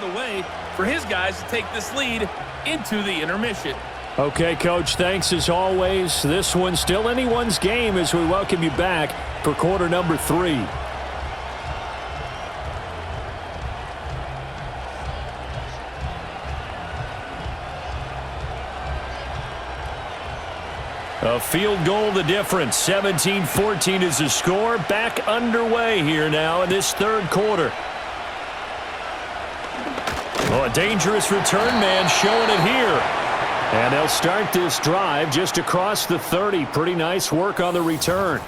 The way for his guys to take this lead into the intermission. Okay, Coach, thanks as always. This one's still anyone's game as we welcome you back for quarter number 3. A field goal the difference. 17-14 is the score. Back underway here now in this third quarter. Oh, a dangerous return man showing it here. And they'll start this drive just across the 30. Pretty nice work on the return.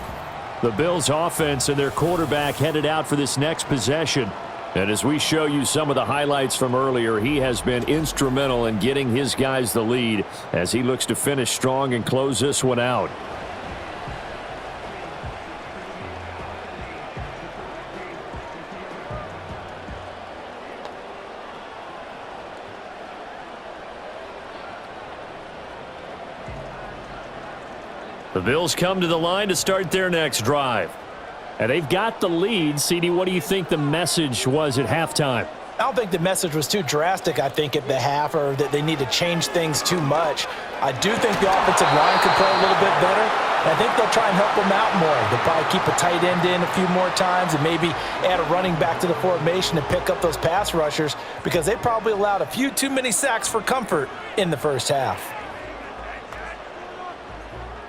The Bills offense and their quarterback headed out for this next possession. And as we show you some of the highlights from earlier, he has been instrumental in getting his guys the lead as he looks to finish strong and close this one out. The Bills come to the line to start their next drive. And they've got the lead. CD, what do you think the message was at halftime? I don't think the message was too drastic, I think, at the half, or that they need to change things too much. I do think the offensive line could play a little bit better. And I think they'll try and help them out more. They'll probably keep a tight end in a few more times and maybe add a running back to the formation to pick up those pass rushers, because they probably allowed a few too many sacks for comfort in the first half.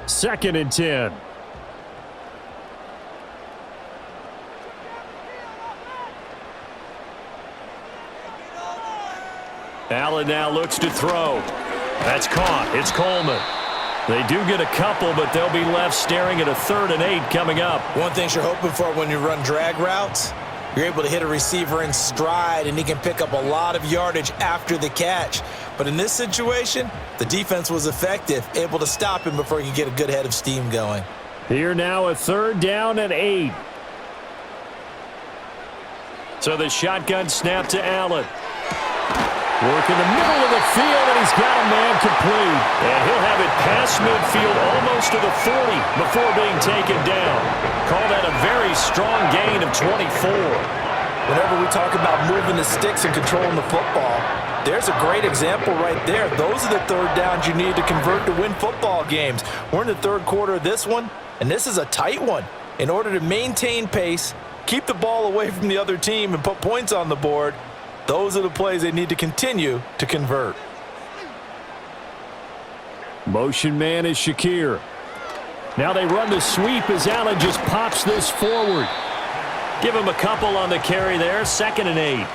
2nd and 10. Allen now looks to throw. That's caught. It's Coleman. They do get a couple, but they'll be left staring at a 3rd and 8 coming up. One thing you're hoping for when you run drag routes, you're able to hit a receiver in stride, and he can pick up a lot of yardage after the catch. But in this situation, the defense was effective, able to stop him before he could get a good head of steam going. Here now a 3rd down and 8. So the shotgun snap to Allen. Work in the middle of the field, and he's got a man complete. And he'll have it past midfield almost to the 40 before being taken down. Call that a very strong gain of 24. Whenever we talk about moving the sticks and controlling the football, there's a great example right there. Those are the 3rd downs you need to convert to win football games. We're in the 3rd quarter of this one, and this is a tight one. In order to maintain pace, keep the ball away from the other team, and put points on the board, those are the plays they need to continue to convert. Motion man is Shakir. Now they run the sweep as Allen just pops this forward. Give him a couple on the carry there, 2nd and 8.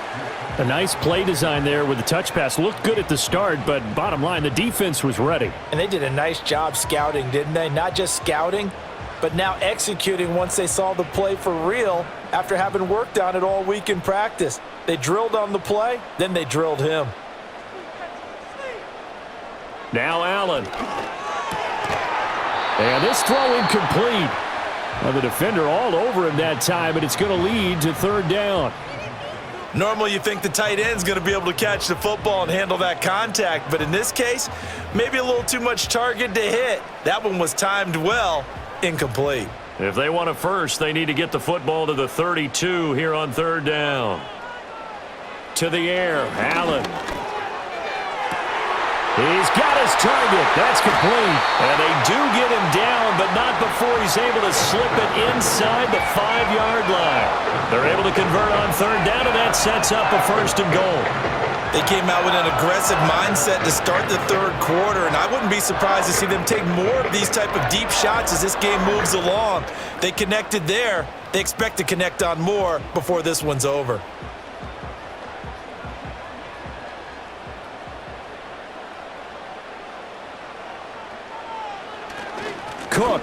A nice play design there with the touch pass. Looked good at the start, but bottom line, the defense was ready. And they did a nice job scouting, didn't they? Not just scouting, but now executing once they saw the play for real after having worked on it all week in practice. They drilled on the play, then they drilled him. Now Allen. And this throw incomplete. Now the defender all over him that time, and it's going to lead to 3rd down. Normally you think the tight end's going to be able to catch the football and handle that contact, but in this case, maybe a little too much target to hit. That one was timed well, incomplete. If they want a first, they need to get the football to the 32 here on 3rd down. To the air, Allen. He's got his target. That's complete. And they do get him down, but not before he's able to slip it inside the 5-yard line. They're able to convert on 3rd down, and that sets up a 1st and goal. They came out with an aggressive mindset to start the 3rd quarter, and I wouldn't be surprised to see them take more of these type of deep shots as this game moves along. They connected there. They expect to connect on more before this one's over. Cook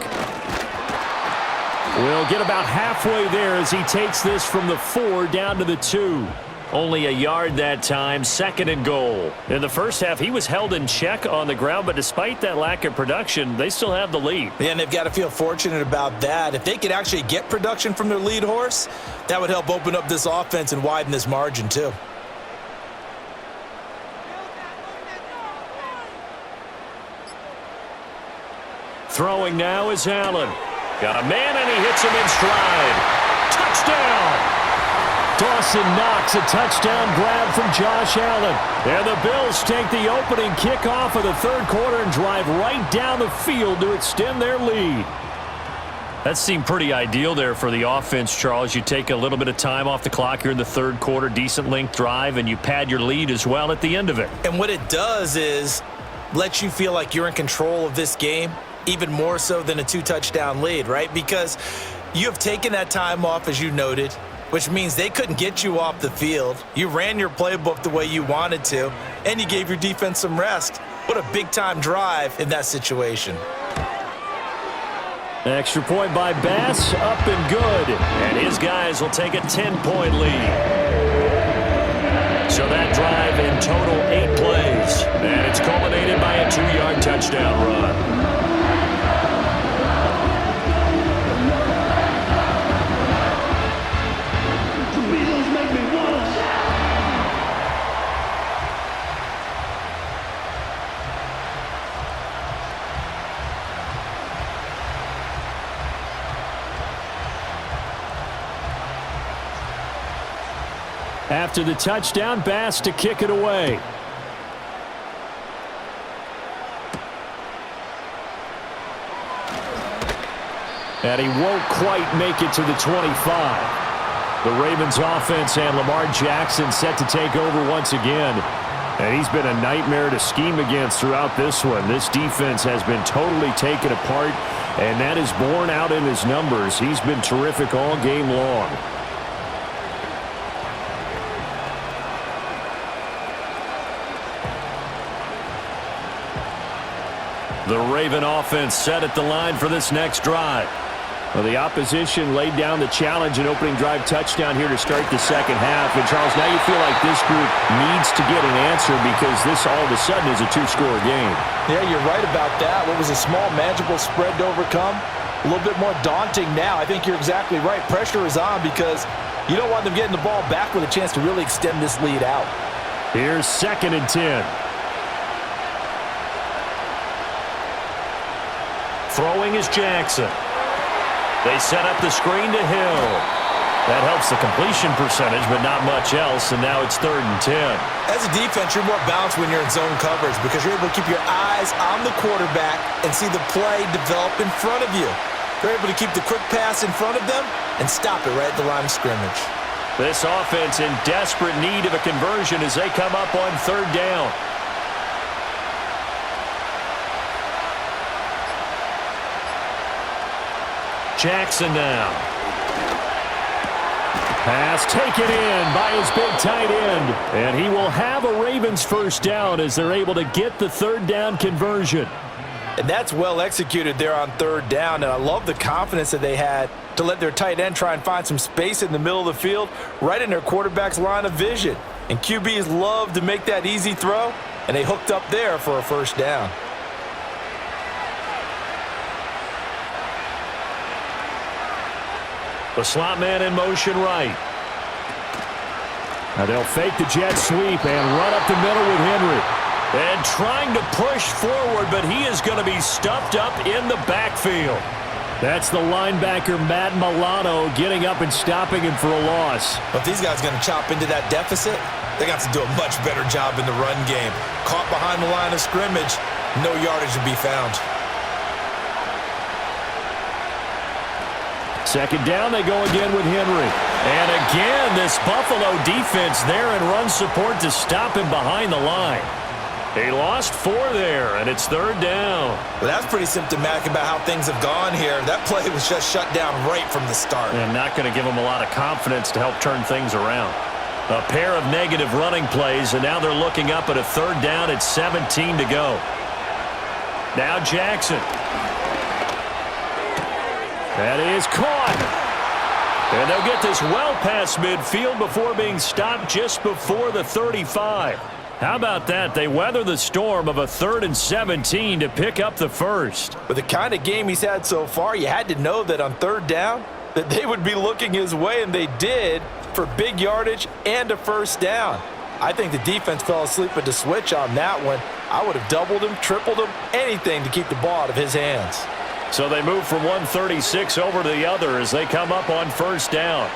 will get about halfway there as he takes this from the 4 down to the 2. Only a yard that time, 2nd and goal. In the first half, he was held in check on the ground, but despite that lack of production, they still have the lead. Yeah, and they've got to feel fortunate about that. If they could actually get production from their lead horse, that would help open up this offense and widen this margin too. Throwing now is Allen. Got a man, and he hits him in stride. Touchdown! Dawson Knox, a touchdown grab from Josh Allen. And the Bills take the opening kickoff of the 3rd quarter and drive right down the field to extend their lead. That seemed pretty ideal there for the offense, Charles. You take a little bit of time off the clock here in the 3rd quarter, decent length drive, and you pad your lead as well at the end of it. And what it does is let you feel like you're in control of this game, even more so than a 2-touchdown lead, right? Because you have taken that time off, as you noted, which means they couldn't get you off the field. You ran your playbook the way you wanted to, and you gave your defense some rest. What a big-time drive in that situation. Extra point by Bass, up and good. And his guys will take a 10-point lead. So that drive in total 8 plays. And it's culminated by a 2-yard touchdown run. After the touchdown, Bass to kick it away. And he won't quite make it to the 25. The Ravens offense and Lamar Jackson set to take over once again. And he's been a nightmare to scheme against throughout this one. This defense has been totally taken apart, and that is borne out in his numbers. He's been terrific all game long. The Raven offense set at the line for this next drive. Well, the opposition laid down the challenge and opening drive touchdown here to start the 2nd half. And, Charles, now you feel like this group needs to get an answer because this all of a sudden is a 2-score game. Yeah, you're right about that. What was a small, manageable spread to overcome? A little bit more daunting now. I think you're exactly right. Pressure is on because you don't want them getting the ball back with a chance to really extend this lead out. Here's 2nd and 10. Throwing is Jackson. They set up the screen to Hill. That helps the completion percentage, but not much else, and now it's 3rd and 10. As a defense, you're more balanced when you're in zone coverage because you're able to keep your eyes on the quarterback and see the play develop in front of you. You're able to keep the quick pass in front of them and stop it right at the line of scrimmage. This offense in desperate need of a conversion as they come up on 3rd down. Jackson now. Pass taken in by his big tight end. And he will have a Ravens first down as they're able to get the third down conversion. And that's well executed there on third down, and I love the confidence that they had to let their tight end try and find some space in the middle of the field, right in their quarterback's line of vision. And QBs love to make that easy throw, and they hooked up there for a first down. The slot man in motion right. Now they'll fake the jet sweep and run up the middle with Henry. And trying to push forward, but he is going to be stuffed up in the backfield. That's the linebacker, Matt Milano, getting up and stopping him for a loss. But these guys going to chop into that deficit? They got to do a much better job in the run game. Caught behind the line of scrimmage, no yardage to be found. Second down, they go again with Henry. And again, this Buffalo defense there in run support to stop him behind the line. He lost 4 there, and it's third down. Well, that's pretty symptomatic about how things have gone here. That play was just shut down right from the start. And not going to give him a lot of confidence to help turn things around. A pair of negative running plays, and now they're looking up at a third down at 17 to go. Now Jackson. That is caught. And they'll get this well past midfield before being stopped just before the 35. How about that? They weather the storm of a 3rd and 17 to pick up the first. With the kind of game he's had so far, you had to know that on third down that they would be looking his way, and they did, for big yardage and a first down. I think the defense fell asleep at the switch on that one. I would have doubled him, tripled him, anything to keep the ball out of his hands. So they move from 136 over to the other as they come up on first down.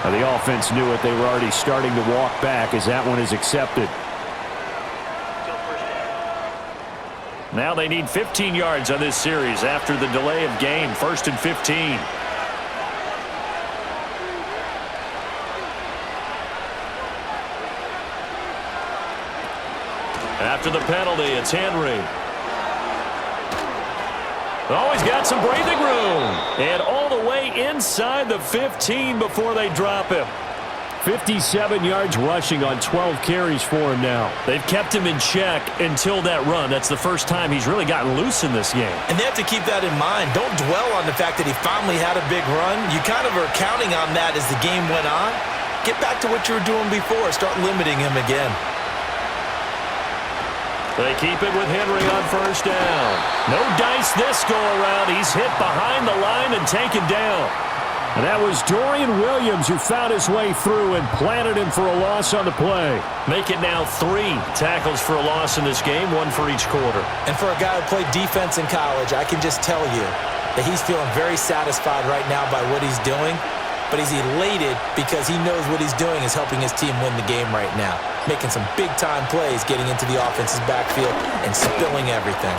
Now the offense knew it. They were already starting to walk back as that one is accepted. Now they need 15 yards on this series after the delay of game. 1st and 15. After the penalty, it's Henry. Oh, he's got some breathing room. And all the way inside the 15 before they drop him. 57 yards rushing on 12 carries for him now. They've kept him in check until that run. That's the first time he's really gotten loose in this game. And they have to keep that in mind. Don't dwell on the fact that he finally had a big run. You kind of are counting on that as the game went on. Get back to what you were doing before. Start limiting him again. They keep it with Henry on first down. No dice this go around. He's hit behind the line and taken down. And that was Dorian Williams who found his way through and planted him for a loss on the play. Make it now 3 tackles for a loss in this game, 1 for each quarter. And for a guy who played defense in college, I can just tell you that he's feeling very satisfied right now by what he's doing. But he's elated because he knows what he's doing is helping his team win the game right now. Making some big-time plays, getting into the offense's backfield and spilling everything.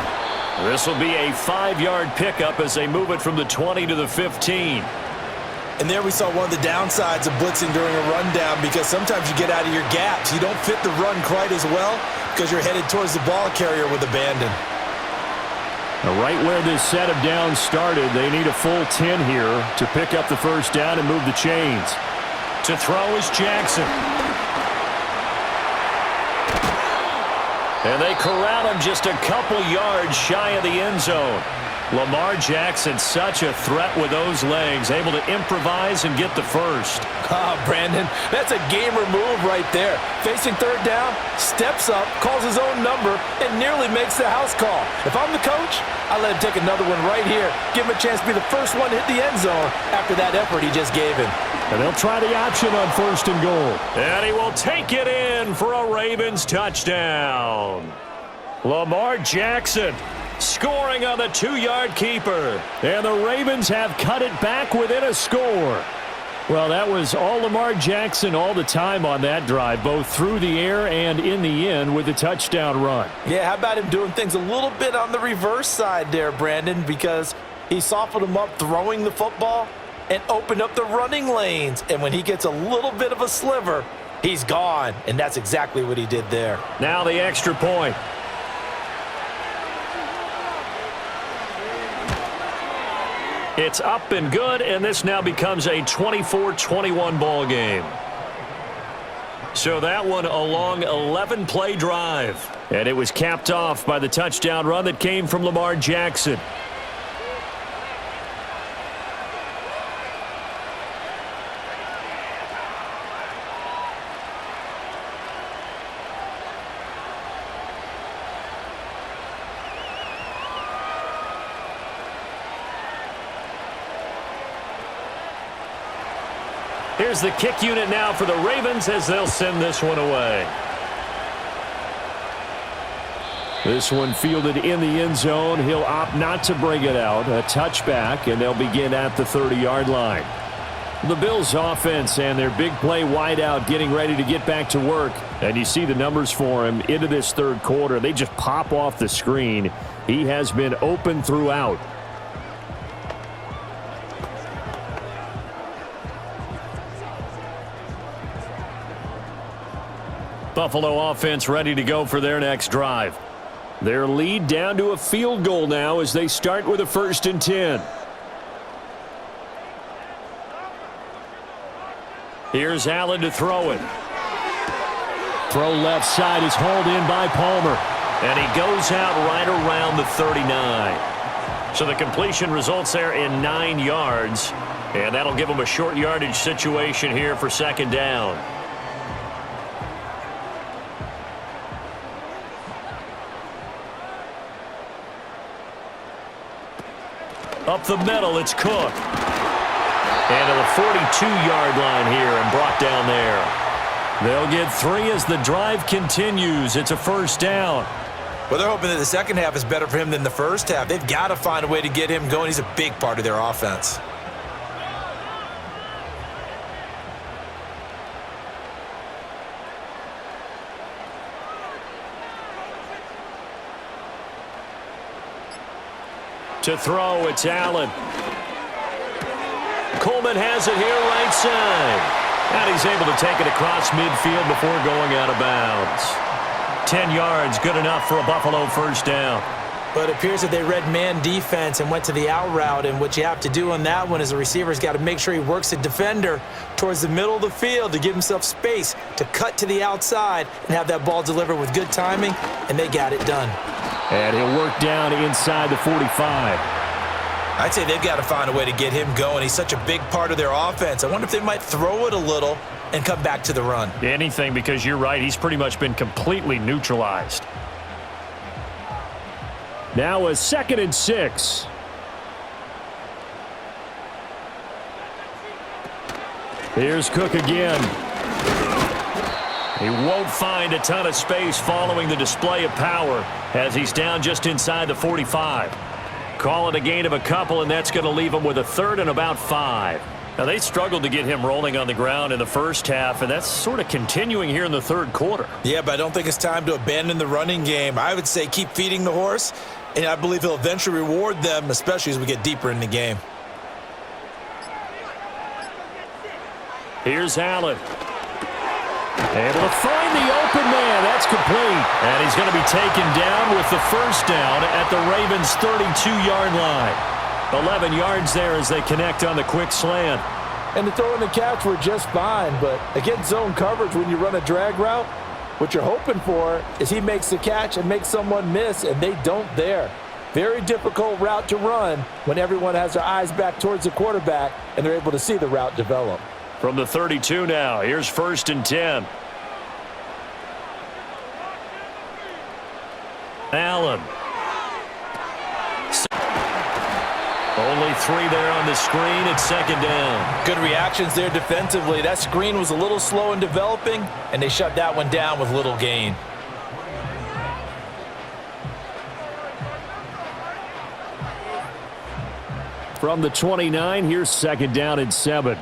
This will be a 5-yard pickup as they move it from the 20 to the 15. And there we saw one of the downsides of blitzing during a rundown, because sometimes you get out of your gaps. You don't fit the run quite as well because you're headed towards the ball carrier with abandon. Now right where this set of downs started, they need a full 10 here to pick up the first down and move the chains. To throw is Jackson. And they corral him just a couple yards shy of the end zone. Lamar Jackson, such a threat with those legs, able to improvise and get the first. Brandon, that's a gamer move right there. Facing third down, steps up, calls his own number, and nearly makes the house call. If I'm the coach, I let him take another one right here. Give him a chance to be the first one to hit the end zone after that effort he just gave him. And they'll try the option on 1st and goal. And he will take it in for a Ravens touchdown. Lamar Jackson scoring on the 2-yard keeper. And the Ravens have cut it back within a score. Well, that was all Lamar Jackson all the time on that drive, both through the air and in the end with a touchdown run. Yeah, how about him doing things a little bit on the reverse side there, Brandon, because he softened him up throwing the football and opened up the running lanes. And when he gets a little bit of a sliver, he's gone. And that's exactly what he did there. Now the extra point. It's up and good, and this now becomes a 24-21 ball game. So that one a long 11-play drive. And it was capped off by the touchdown run that came from Lamar Jackson. Here's the kick unit now for the Ravens as they'll send this one away. This one fielded in the end zone. He'll opt not to bring it out. A touchback, and they'll begin at the 30-yard line. The Bills offense and their big play wideout getting ready to get back to work. And you see the numbers for him into this third quarter. They just pop off the screen. He has been open throughout. Buffalo offense ready to go for their next drive. Their lead down to a field goal now as they start with a 1st and 10. Here's Allen to throw it. Throw left side is hauled in by Palmer. And he goes out right around the 39. So the completion results there in 9 yards. And that'll give them a short yardage situation here for 2nd down. Up the middle, it's Cook. And to the 42-yard line here and brought down there. They'll get 3 as the drive continues. It's a 1st down. Well, they're hoping that the second half is better for him than the first half. They've got to find a way to get him going. He's a big part of their offense. To throw, it's Allen. Coleman has it here right side. And he's able to take it across midfield before going out of bounds. 10 yards, good enough for a Buffalo 1st down. But it appears that they read man defense and went to the out route. And what you have to do on that one is the receiver's got to make sure he works the defender towards the middle of the field to give himself space to cut to the outside and have that ball delivered with good timing. And they got it done. And he'll work down inside the 45. I'd say they've got to find a way to get him going. He's such a big part of their offense. I wonder if they might throw it a little and come back to the run. Anything, because you're right. He's pretty much been completely neutralized. Now a 2nd and 6. Here's Cook again. He won't find a ton of space following the display of power as he's down just inside the 45. Call it a gain of a couple, and that's going to leave him with a 3rd and about 5. Now, they struggled to get him rolling on the ground in the first half, and that's sort of continuing here in the third quarter. Yeah, but I don't think it's time to abandon the running game. I would say keep feeding the horse, and I believe he'll eventually reward them, especially as we get deeper in the game. Here's Allen. Able to find the open man. That's complete. And he's going to be taken down with the 1st down at the Ravens' 32-yard line. 11 yards there as they connect on the quick slant. And the throw and the catch were just fine, but against zone coverage when you run a drag route, what you're hoping for is he makes the catch and makes someone miss, and they don't there. Very difficult route to run when everyone has their eyes back towards the quarterback and they're able to see the route develop. From the 32 now, here's 1st and 10. Allen. Only 3 there on the screen. It's 2nd down. Good reactions there defensively. That screen was a little slow in developing, and they shut that one down with little gain. From the 29, here's 2nd down and 7.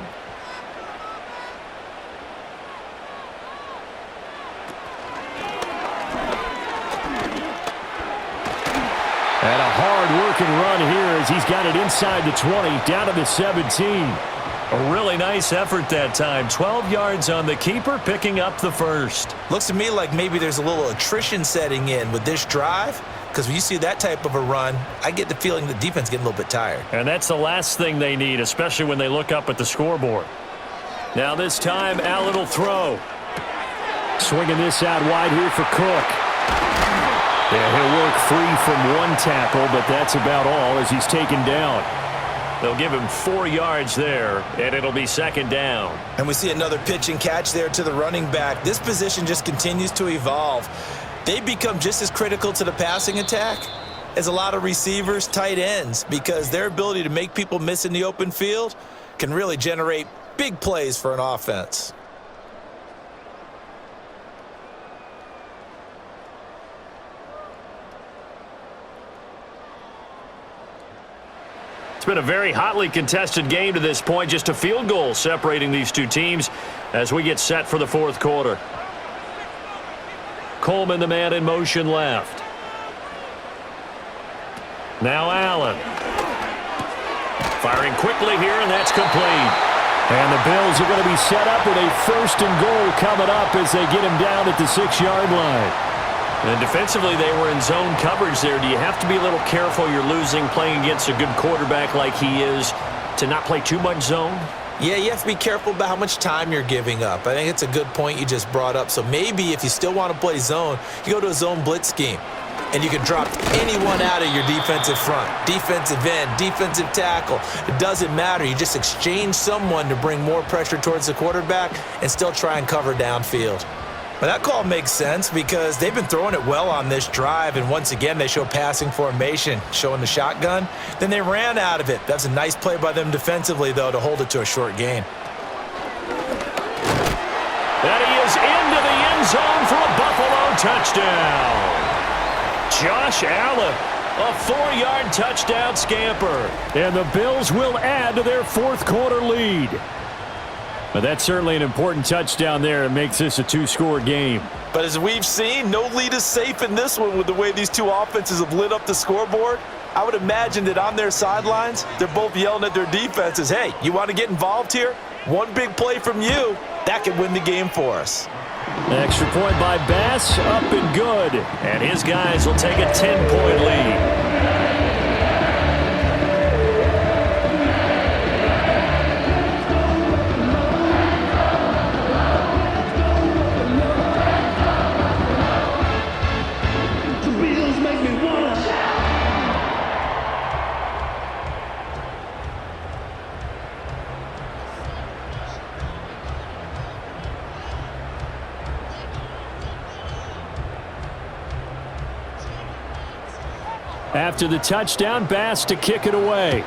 as he's got it inside the 20, down to the 17. A really nice effort that time. 12 yards on the keeper, picking up the first. Looks to me like maybe there's a little attrition setting in with this drive, because when you see that type of a run, I get the feeling the defense getting a little bit tired. And that's the last thing they need, especially when they look up at the scoreboard. Now this time, Allen will throw. Swinging this out wide here for Cook. Yeah, he'll work free from one tackle, but that's about all as he's taken down. They'll give him 4 yards there, and it'll be second down. And we see another pitch and catch there to the running back. This position just continues to evolve. They become just as critical to the passing attack as a lot of receivers, tight ends, because their ability to make people miss in the open field can really generate big plays for an offense. It's been a very hotly contested game to this point. Just a field goal separating these two teams as we get set for the fourth quarter. Coleman, the man in motion left. Now Allen. Firing quickly here, and that's complete. And the Bills are going to be set up with a 1st and goal coming up as they get him down at the 6-yard line. And defensively, they were in zone coverage there. Do you have to be a little careful? You're losing, playing against a good quarterback like he is, to not play too much zone? Yeah, you have to be careful about how much time you're giving up. I think it's a good point you just brought up. So maybe if you still want to play zone, you go to a zone blitz scheme. And you can drop anyone out of your defensive front, defensive end, defensive tackle. It doesn't matter. You just exchange someone to bring more pressure towards the quarterback and still try and cover downfield. But that call makes sense because they've been throwing it well on this drive, and once again they show passing formation, showing the shotgun. Then they ran out of it. That's a nice play by them defensively, though, to hold it to a short gain. That he is into the end zone for a Buffalo touchdown. Josh Allen, a 4-yard touchdown scamper. And the Bills will add to their fourth quarter lead. But that's certainly an important touchdown there. It makes this a 2-score game. But as we've seen, no lead is safe in this one with the way these two offenses have lit up the scoreboard. I would imagine that on their sidelines, they're both yelling at their defenses, hey, you want to get involved here? One big play from you, that could win the game for us. An extra point by Bass, up and good. And his guys will take a 10-point lead. After the touchdown, Bass to kick it away.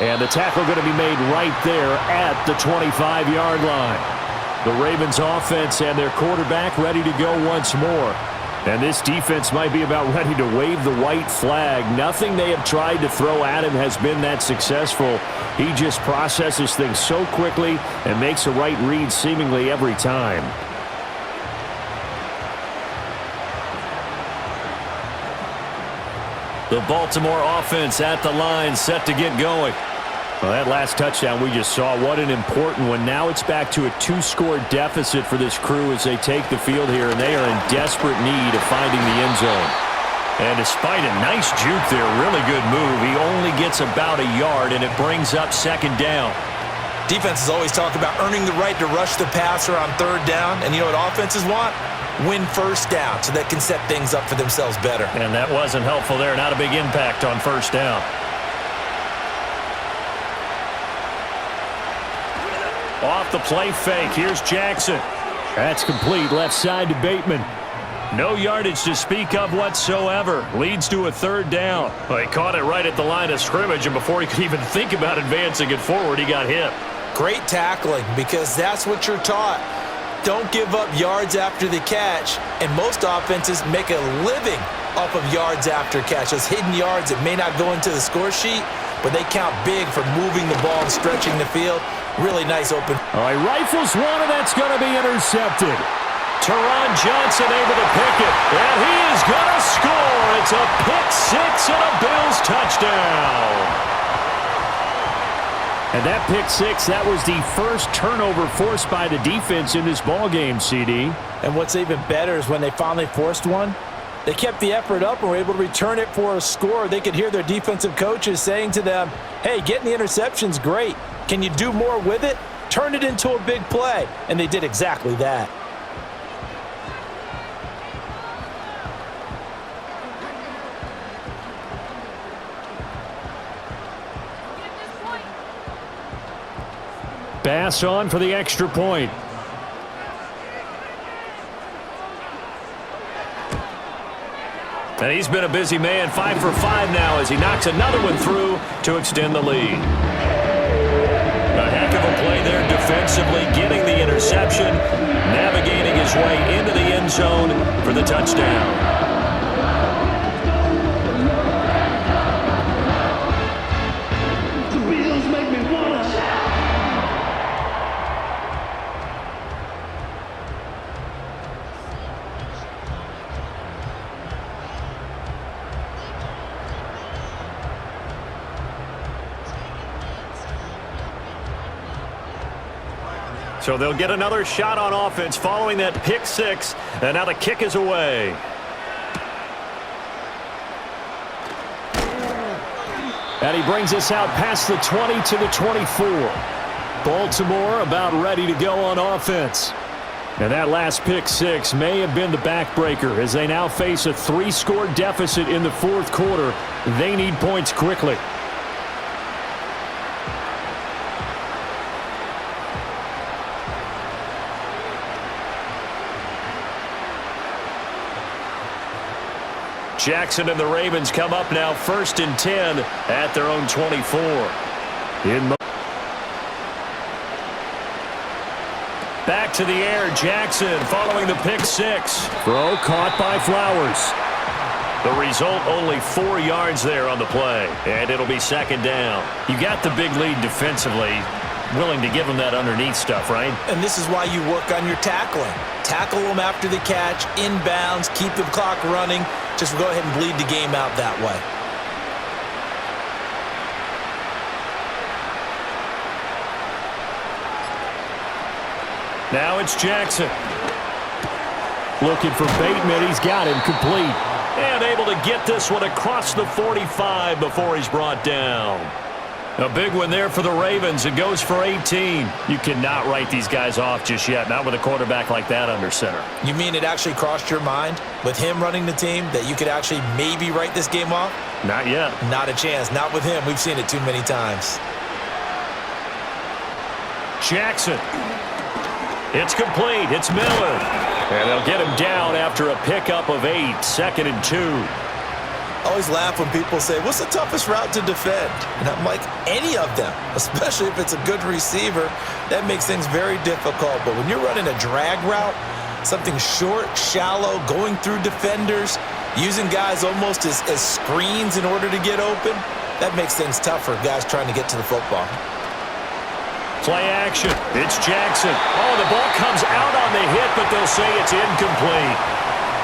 And the tackle going to be made right there at the 25-yard line. The Ravens offense and their quarterback ready to go once more. And this defense might be about ready to wave the white flag. Nothing they have tried to throw at him has been that successful. He just processes things so quickly and makes a right read seemingly every time. The Baltimore offense at the line, set to get going. Well, that last touchdown we just saw, what an important one. Now it's back to a 2-score deficit for this crew as they take the field here, and they are in desperate need of finding the end zone. And despite a nice juke there, really good move, he only gets about a yard, and it brings up second down. Defenses always talk about earning the right to rush the passer on third down, and you know what offenses want? Win first down so they can set things up for themselves better. And that wasn't helpful there. Not a big impact on first down. Off the play fake. Here's Jackson. That's complete. Left side to Bateman. No yardage to speak of whatsoever. Leads to a third down. Well, he caught it right at the line of scrimmage, and before he could even think about advancing it forward, he got hit. Great tackling, because that's what you're taught. Don't give up yards after the catch, and most offenses make a living off of yards after catch. Those hidden yards that may not go into the score sheet, but they count big for moving the ball and stretching the field. Really nice open. All right, rifles one, and that's going to be intercepted. Teron Johnson able to pick it, and he is going to score. It's a pick six and a Bills touchdown. And that pick six, that was the first turnover forced by the defense in this ballgame, CD. And what's even better is when they finally forced one, they kept the effort up and were able to return it for a score. They could hear their defensive coaches saying to them, hey, getting the interception's great. Can you do more with it? Turn it into a big play. And they did exactly that. Bass on for the extra point. And he's been a busy man, 5 for 5 now as he knocks another one through to extend the lead. A heck of a play there defensively, getting the interception, navigating his way into the end zone for the touchdown. So they'll get another shot on offense following that pick six, and now the kick is away. And he brings us out past the 20 to the 24. Baltimore about ready to go on offense. And that last pick six may have been the backbreaker as they now face a 3-score deficit in the fourth quarter. They need points quickly. Jackson and the Ravens come up now 1st and 10 at their own 24. Back to the air, Jackson following the pick six. Throw caught by Flowers. The result, only 4 yards there on the play, and it'll be 2nd down. You got the big lead defensively, willing to give them that underneath stuff, right? And this is why you work on your tackling. Tackle them after the catch, inbounds, keep the clock running. Just go ahead and bleed the game out that way. Now it's Jackson. Looking for Bateman. He's got him complete. And able to get this one across the 45 before he's brought down. A big one there for the Ravens. It goes for 18. You cannot write these guys off just yet, not with a quarterback like that under center. You mean it actually crossed your mind with him running the team that you could actually maybe write this game off? Not yet. Not a chance. Not with him. We've seen it too many times. Jackson. It's complete. It's Miller. And they'll get him down after a pickup of 8. 2nd and 2. I always laugh when people say, what's the toughest route to defend? And I'm like, any of them, especially if it's a good receiver. That makes things very difficult. But when you're running a drag route, something short, shallow, going through defenders, using guys almost as screens in order to get open, that makes things tough for guys trying to get to the football. Play action. It's Jackson. Oh, the ball comes out on the hit, but they'll say it's incomplete.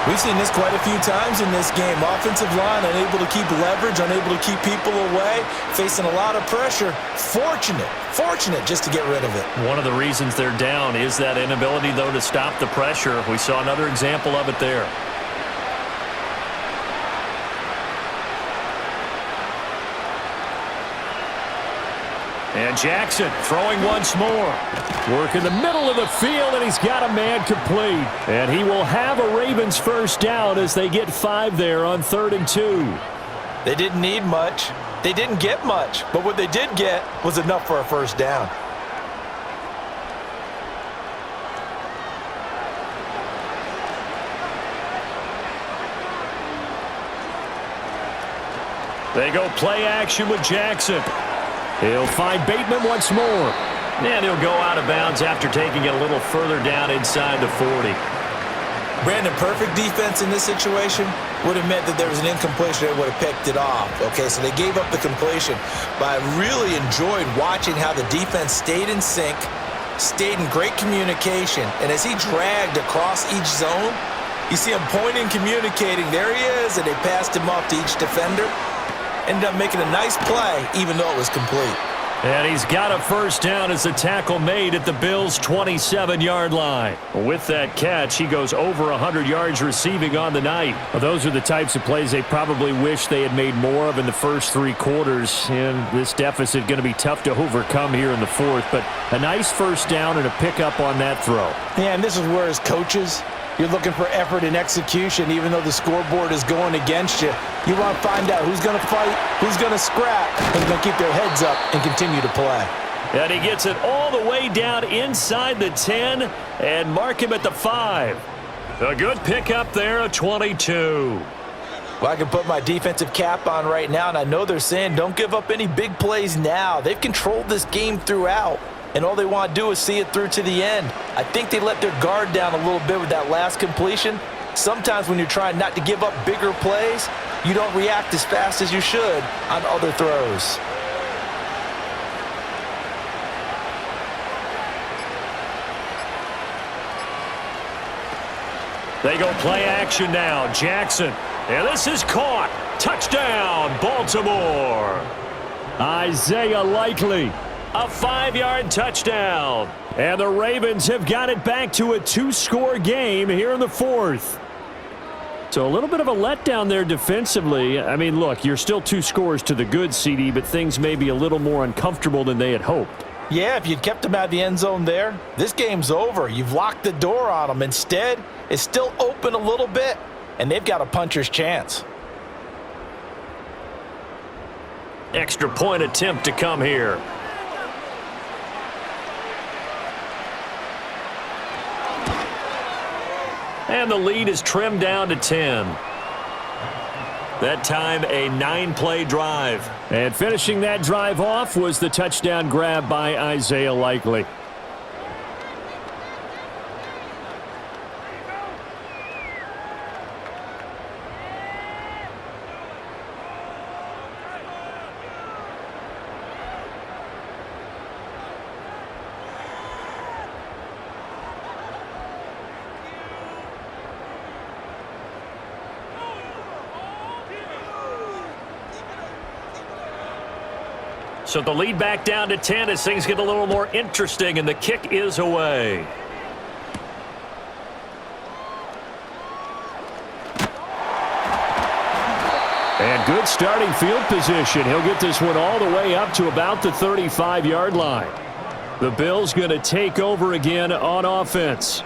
We've seen this quite a few times in this game. Offensive line unable to keep leverage, unable to keep people away, facing a lot of pressure. Fortunate just to get rid of it. One of the reasons they're down is that inability, though, to stop the pressure. We saw another example of it there. And Jackson throwing once more. Work in the middle of the field, and he's got a man complete. And he will have a Ravens first down as they get 5 there on 3rd and 2. They didn't need much. They didn't get much. But what they did get was enough for a first down. They go play action with Jackson. He'll find Bateman once more. And he'll go out of bounds after taking it a little further down inside the 40. Brandon, perfect defense in this situation would have meant that there was an incompletion. They would have picked it off. Okay, so they gave up the completion. But I really enjoyed watching how the defense stayed in sync, stayed in great communication, and as he dragged across each zone, you see him pointing, communicating. There he is, and they passed him off to each defender. Ended up making a nice play, even though it was complete. And he's got a first down as the tackle made at the Bills' 27-yard line. With that catch, he goes over 100 yards receiving on the night. Well, those are the types of plays they probably wish they had made more of in the first 3 quarters. And this deficit going to be tough to overcome here in the fourth. But a nice first down and a pickup on that throw. Yeah, and this is where as coaches, you're looking for effort and execution, even though the scoreboard is going against you. You want to find out who's going to fight, who's going to scrap, and who's going to keep their heads up and continue to play. And he gets it all the way down inside the 10 and mark him at the 5. A good pickup there, a 22. Well, I can put my defensive cap on right now, and I know they're saying don't give up any big plays now. They've controlled this game throughout, and all they want to do is see it through to the end. I think they let their guard down a little bit with that last completion. Sometimes when you're trying not to give up bigger plays, you don't react as fast as you should on other throws. They go play action now. Jackson. And this is caught. Touchdown, Baltimore. Isaiah Likely. A 5-yard touchdown. And the Ravens have got it back to a 2-score game here in the fourth. So a little bit of a letdown there defensively. I mean, look, you're still 2 scores to the good, CD, but things may be a little more uncomfortable than they had hoped. Yeah, if you'd kept them out of the end zone there, this game's over. You've locked the door on them. Instead, it's still open a little bit, and they've got a puncher's chance. Extra point attempt to come here. And the lead is trimmed down to 10. That time, a 9-play drive. And finishing that drive off was the touchdown grab by Isaiah Likely. So the lead back down to 10 as things get a little more interesting, and the kick is away. And good starting field position. He'll get this one all the way up to about the 35-yard line. The Bills going to take over again on offense.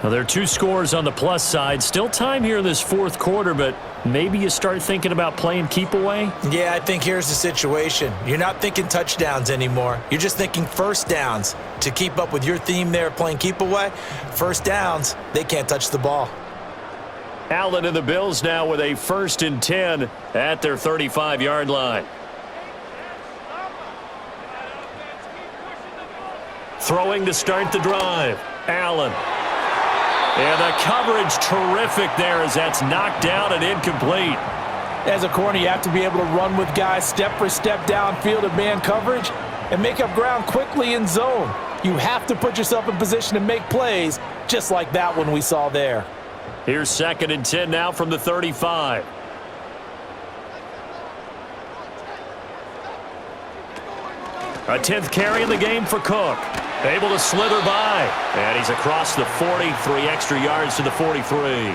Now, there are 2 scores on the plus side. Still time here in this fourth quarter, but maybe you start thinking about playing keep away? Yeah, I think here's the situation. You're not thinking touchdowns anymore. You're just thinking first downs. To keep up with your theme there, playing keep away, first downs, they can't touch the ball. Allen and the Bills now with a 1st and 10 at their 35-yard line. Throwing to start the drive. Allen. And the coverage terrific there as that's knocked down and incomplete. As a corner, you have to be able to run with guys step for step downfield in man coverage and make up ground quickly in zone. You have to put yourself in position to make plays just like that one we saw there. Here's 2nd and 10 now from the 35. A 10th carry in the game for Cook. Able to slither by. And he's across the 40, 3 extra yards to the 43.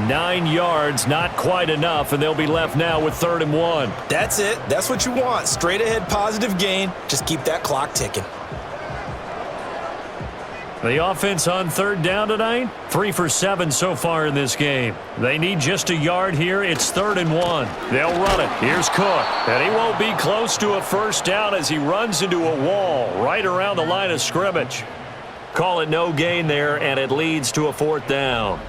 9 yards, not quite enough, and they'll be left now with 3rd and 1. That's it. That's what you want. Straight ahead positive gain. Just keep that clock ticking. The offense on 3rd down tonight, 3 for 7 so far in this game. They need just a yard here. It's 3rd and 1. They'll run it. Here's Cook. And he won't be close to a first down as he runs into a wall right around the line of scrimmage. Call it no gain there, and it leads to a 4th down.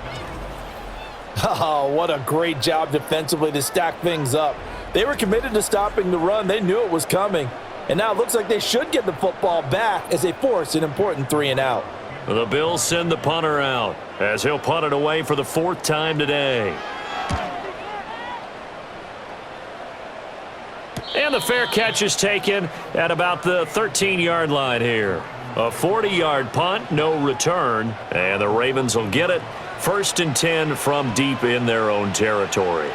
Oh, what a great job defensively to stack things up. They were committed to stopping the run. They knew it was coming. And now it looks like they should get the football back as they force an important 3 and out. The Bills send the punter out as he'll punt it away for the 4th time today. And the fair catch is taken at about the 13-yard line here. A 40-yard punt, no return, and the Ravens will get it. 1st and 10 from deep in their own territory.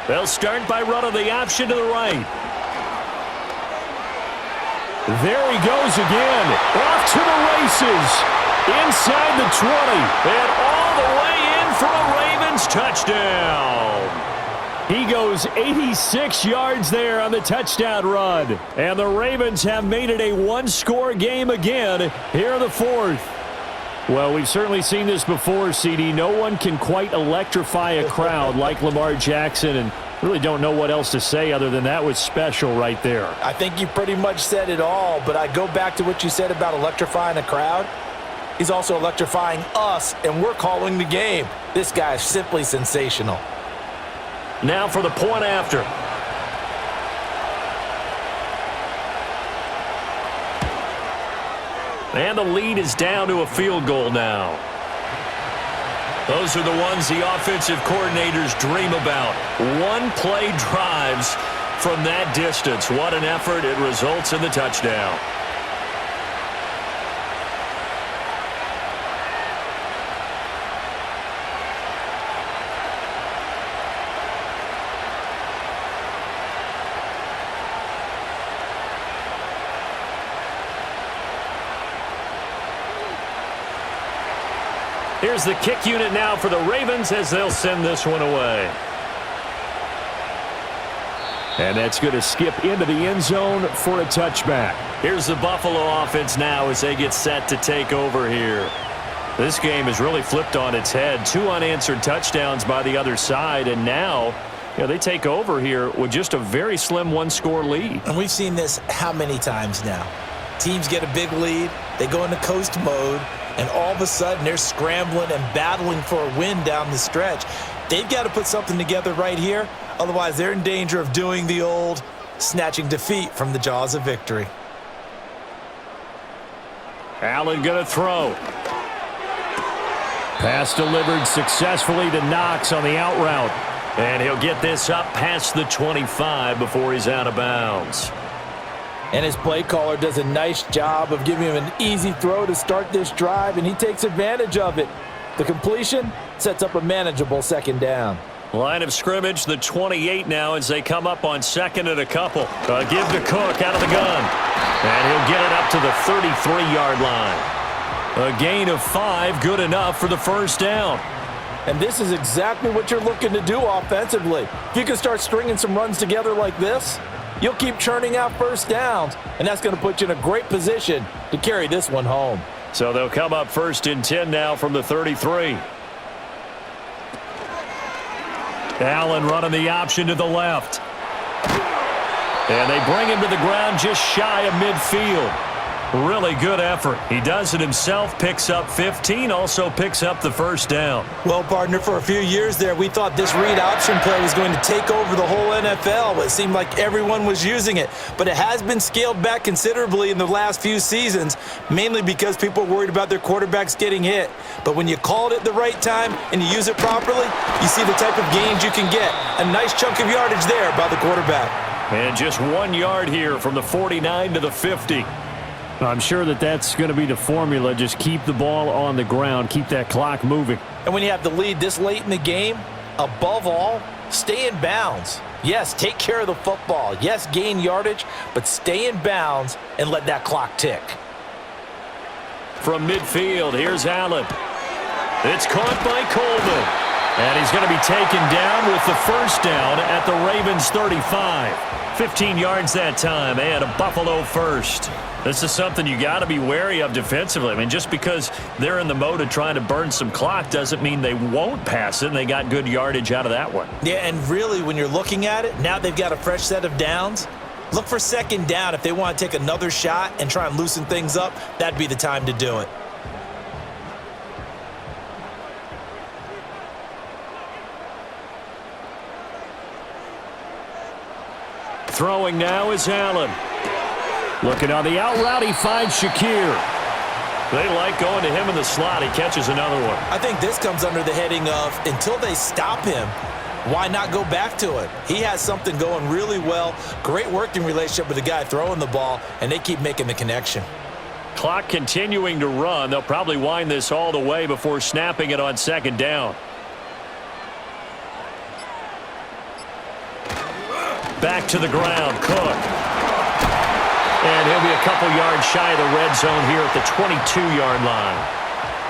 They'll start by running the option to the right. There he goes again. Off to the races. Inside the 20. And all the way in for a Ravens touchdown. He goes 86 yards there on the touchdown run. And the Ravens have made it a one-score game again here in the 4th. Well, we've certainly seen this before, CD. No one can quite electrify a crowd like Lamar Jackson, and really don't know what else to say other than that was special right there. I think you pretty much said it all, but I go back to what you said about electrifying a crowd. He's also electrifying us, and we're calling the game. This guy is simply sensational. Now for the point after. And the lead is down to a field goal now. Those are the ones the offensive coordinators dream about. One-play drives from that distance. What an effort. It results in the touchdown. Here's the kick unit now for the Ravens as they'll send this one away. And that's going to skip into the end zone for a touchback. Here's the Buffalo offense now as they get set to take over here. This game is really flipped on its head. 2 unanswered touchdowns by the other side, and now they take over here with just a very slim one-score lead. And we've seen this how many times now? Teams get a big lead, they go into coast mode, and all of a sudden they're scrambling and battling for a win down the stretch. They've got to put something together right here, otherwise they're in danger of doing the old snatching defeat from the jaws of victory. Allen going to throw. Pass delivered successfully to Knox on the out route. And he'll get this up past the 25 before he's out of bounds. And his play caller does a nice job of giving him an easy throw to start this drive, and he takes advantage of it. The completion sets up a manageable 2nd down. Line of scrimmage, the 28 now as they come up on 2nd and a couple. Give to Cook out of the gun. And he'll get it up to the 33-yard line. A gain of 5, good enough for the 1st down. And this is exactly what you're looking to do offensively. If you can start stringing some runs together like this, you'll keep churning out 1st downs, and that's going to put you in a great position to carry this one home. So they'll come up 1st and 10 now from the 33. Allen running the option to the left. And they bring him to the ground just shy of midfield. Really good effort. He does it himself, picks up 15, also picks up the 1st down. Well, partner, for a few years there, we thought this read option play was going to take over the whole NFL. It seemed like everyone was using it. But it has been scaled back considerably in the last few seasons, mainly because people are worried about their quarterbacks getting hit. But when you call it at the right time and you use it properly, you see the type of gains you can get. A nice chunk of yardage there by the quarterback. And just 1 yard here from the 49 to the 50. I'm sure that's going to be the formula. Just keep the ball on the ground. Keep that clock moving. And when you have the lead this late in the game, above all, stay in bounds. Yes, take care of the football. Yes, gain yardage, but stay in bounds and let that clock tick. From midfield, here's Allen. It's caught by Coleman. And he's going to be taken down with the 1st down at the Ravens 35. 15 yards that time and a Buffalo 1st. This is something you got to be wary of defensively. I mean, just because they're in the mode of trying to burn some clock doesn't mean they won't pass it, and they got good yardage out of that one. Yeah, and really, when you're looking at it, now they've got a fresh set of downs. Look for 2nd down. If they want to take another shot and try and loosen things up, that'd be the time to do it. Throwing now is Allen. Looking on the out route, he finds Shakir. They like going to him in the slot. He catches another one. I think this comes under the heading of until they stop him, why not go back to it? He has something going really well. Great working relationship with the guy throwing the ball, and they keep making the connection. Clock continuing to run. They'll probably wind this all the way before snapping it on second down. Back to the ground, Cook. And he'll be a couple yards shy of the red zone here at the 22-yard line.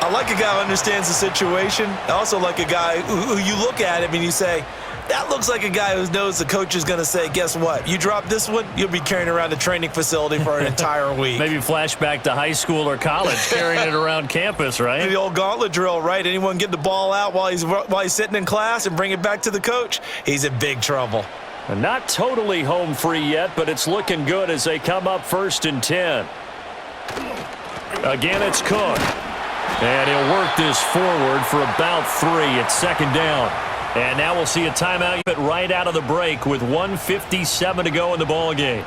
I like a guy who understands the situation. I also like a guy who you look at him and you say, that looks like a guy who knows the coach is going to say, guess what? You drop this one, you'll be carrying around the training facility for an entire week. Maybe flashback to high school or college, carrying it around campus, right? The old gauntlet drill, right? Anyone get the ball out while he's sitting in class and bring it back to the coach, he's in big trouble. And not totally home free yet, but it's looking good as they come up 1st and 10. Again, it's Cook. And he'll work this forward for about 3 at second down. And now we'll see a timeout right out of the break with 1:57 to go in the ball game.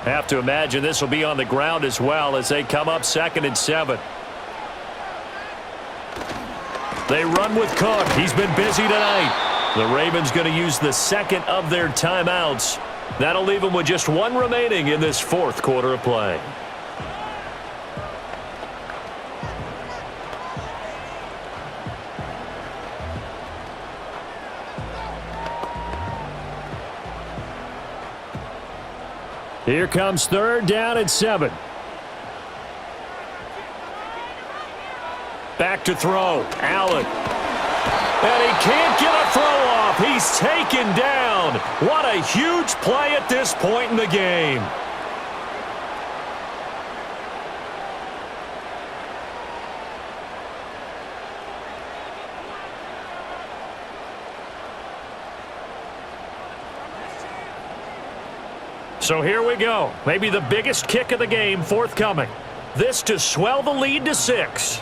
Have to imagine this will be on the ground as well as they come up 2nd and 7. They run with Cook. He's been busy tonight. The Ravens going to use the second of their timeouts. That'll leave them with just 1 remaining in this 4th quarter of play. Here comes 3rd down and 7. Back to throw. Allen. And he can't get a throw off. He's taken down. What a huge play at this point in the game. So here we go. Maybe the biggest kick of the game forthcoming. This to swell the lead to 6.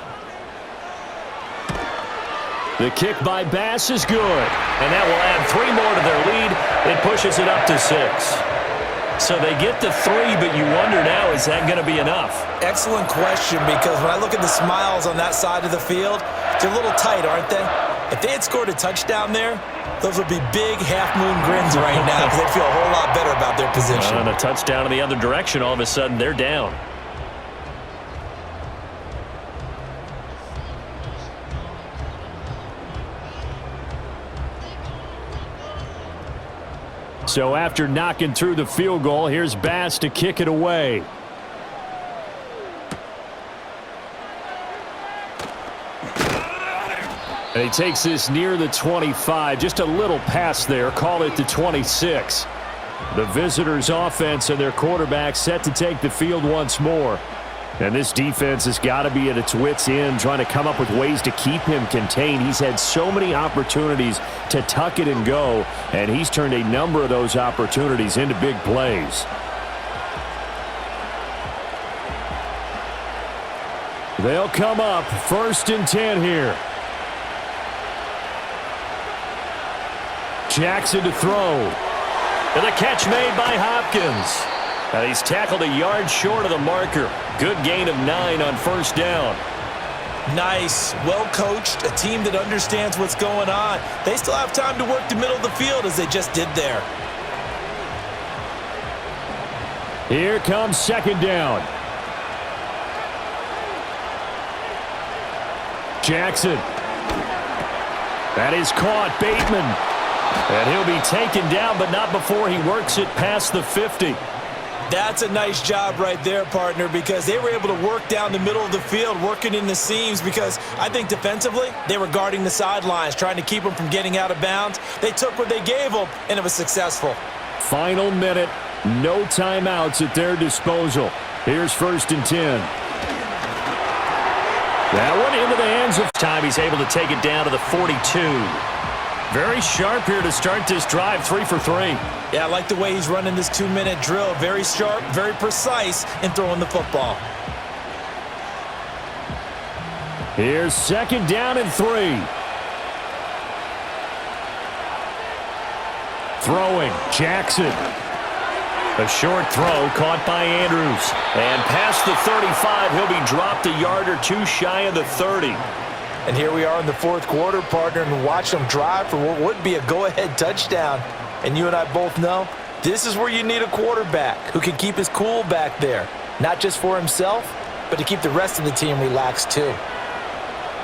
The kick by Bass is good. And that will add 3 more to their lead. It pushes it up to 6. So they get to 3, but you wonder now, is that going to be enough? Excellent question, because when I look at the smiles on that side of the field, they're a little tight, aren't they? If they had scored a touchdown there, those would be big half-moon grins right now because they'd feel a whole lot better about their position. And a touchdown in the other direction, all of a sudden they're down. So after knocking through the field goal, here's Bass to kick it away. And he takes this near the 25. Just a little pass there. Call it the 26. The visitors' offense and their quarterback set to take the field once more. And this defense has got to be at its wits' end, trying to come up with ways to keep him contained. He's had so many opportunities to tuck it and go, and he's turned a number of those opportunities into big plays. They'll come up 1st and 10 here. Jackson to throw. And the catch made by Hopkins. And he's tackled a yard short of the marker. Good gain of 9 on 1st down. Nice. Well coached. A team that understands what's going on. They still have time to work the middle of the field as they just did there. Here comes 2nd down. Jackson. That is caught. Bateman. And he'll be taken down, but not before he works it past the 50. That's a nice job right there, partner, because they were able to work down the middle of the field, working in the seams, because I think defensively they were guarding the sidelines, trying to keep them from getting out of bounds. They took what they gave them, and it was successful. Final minute, no timeouts at their disposal. Here's 1st and 10. That one into the hands of time. He's able to take it down to the 42. Very sharp here to start this drive, 3 for 3. Yeah, I like the way he's running this 2-minute drill. Very sharp, very precise in throwing the football. Here's 2nd down and 3. Throwing, Jackson. A short throw caught by Andrews. And past the 35, he'll be dropped a yard or two shy of the 30. And here we are in the 4th quarter, partner, and watch them drive for what would be a go-ahead touchdown. And you and I both know this is where you need a quarterback who can keep his cool back there. Not just for himself, but to keep the rest of the team relaxed too.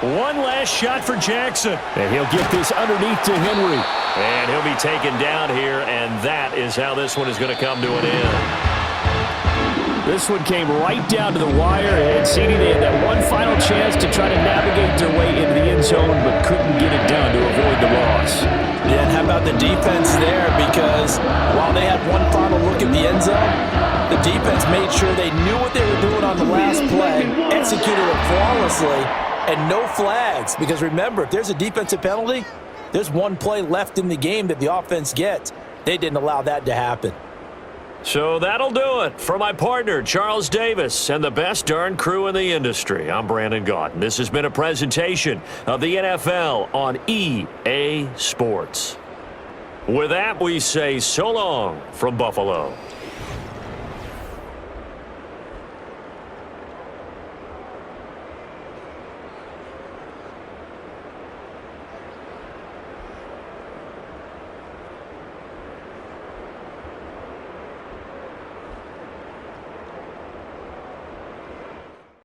One last shot for Jackson. And he'll get this underneath to Henry. And he'll be taken down here, and that is how this one is going to come to an end. This one came right down to the wire, and CD, they had that one final chance to try to navigate their way into the end zone, but couldn't get it done to avoid the loss. Yeah, and how about the defense there? Because while they had one final look at the end zone, the defense made sure they knew what they were doing on the last play, executed it flawlessly, and no flags. Because remember, if there's a defensive penalty, there's one play left in the game that the offense gets. They didn't allow that to happen. So that'll do it for my partner, Charles Davis, and the best darn crew in the industry. I'm Brandon Gaudin. This has been a presentation of the NFL on EA Sports. With that, we say so long from Buffalo.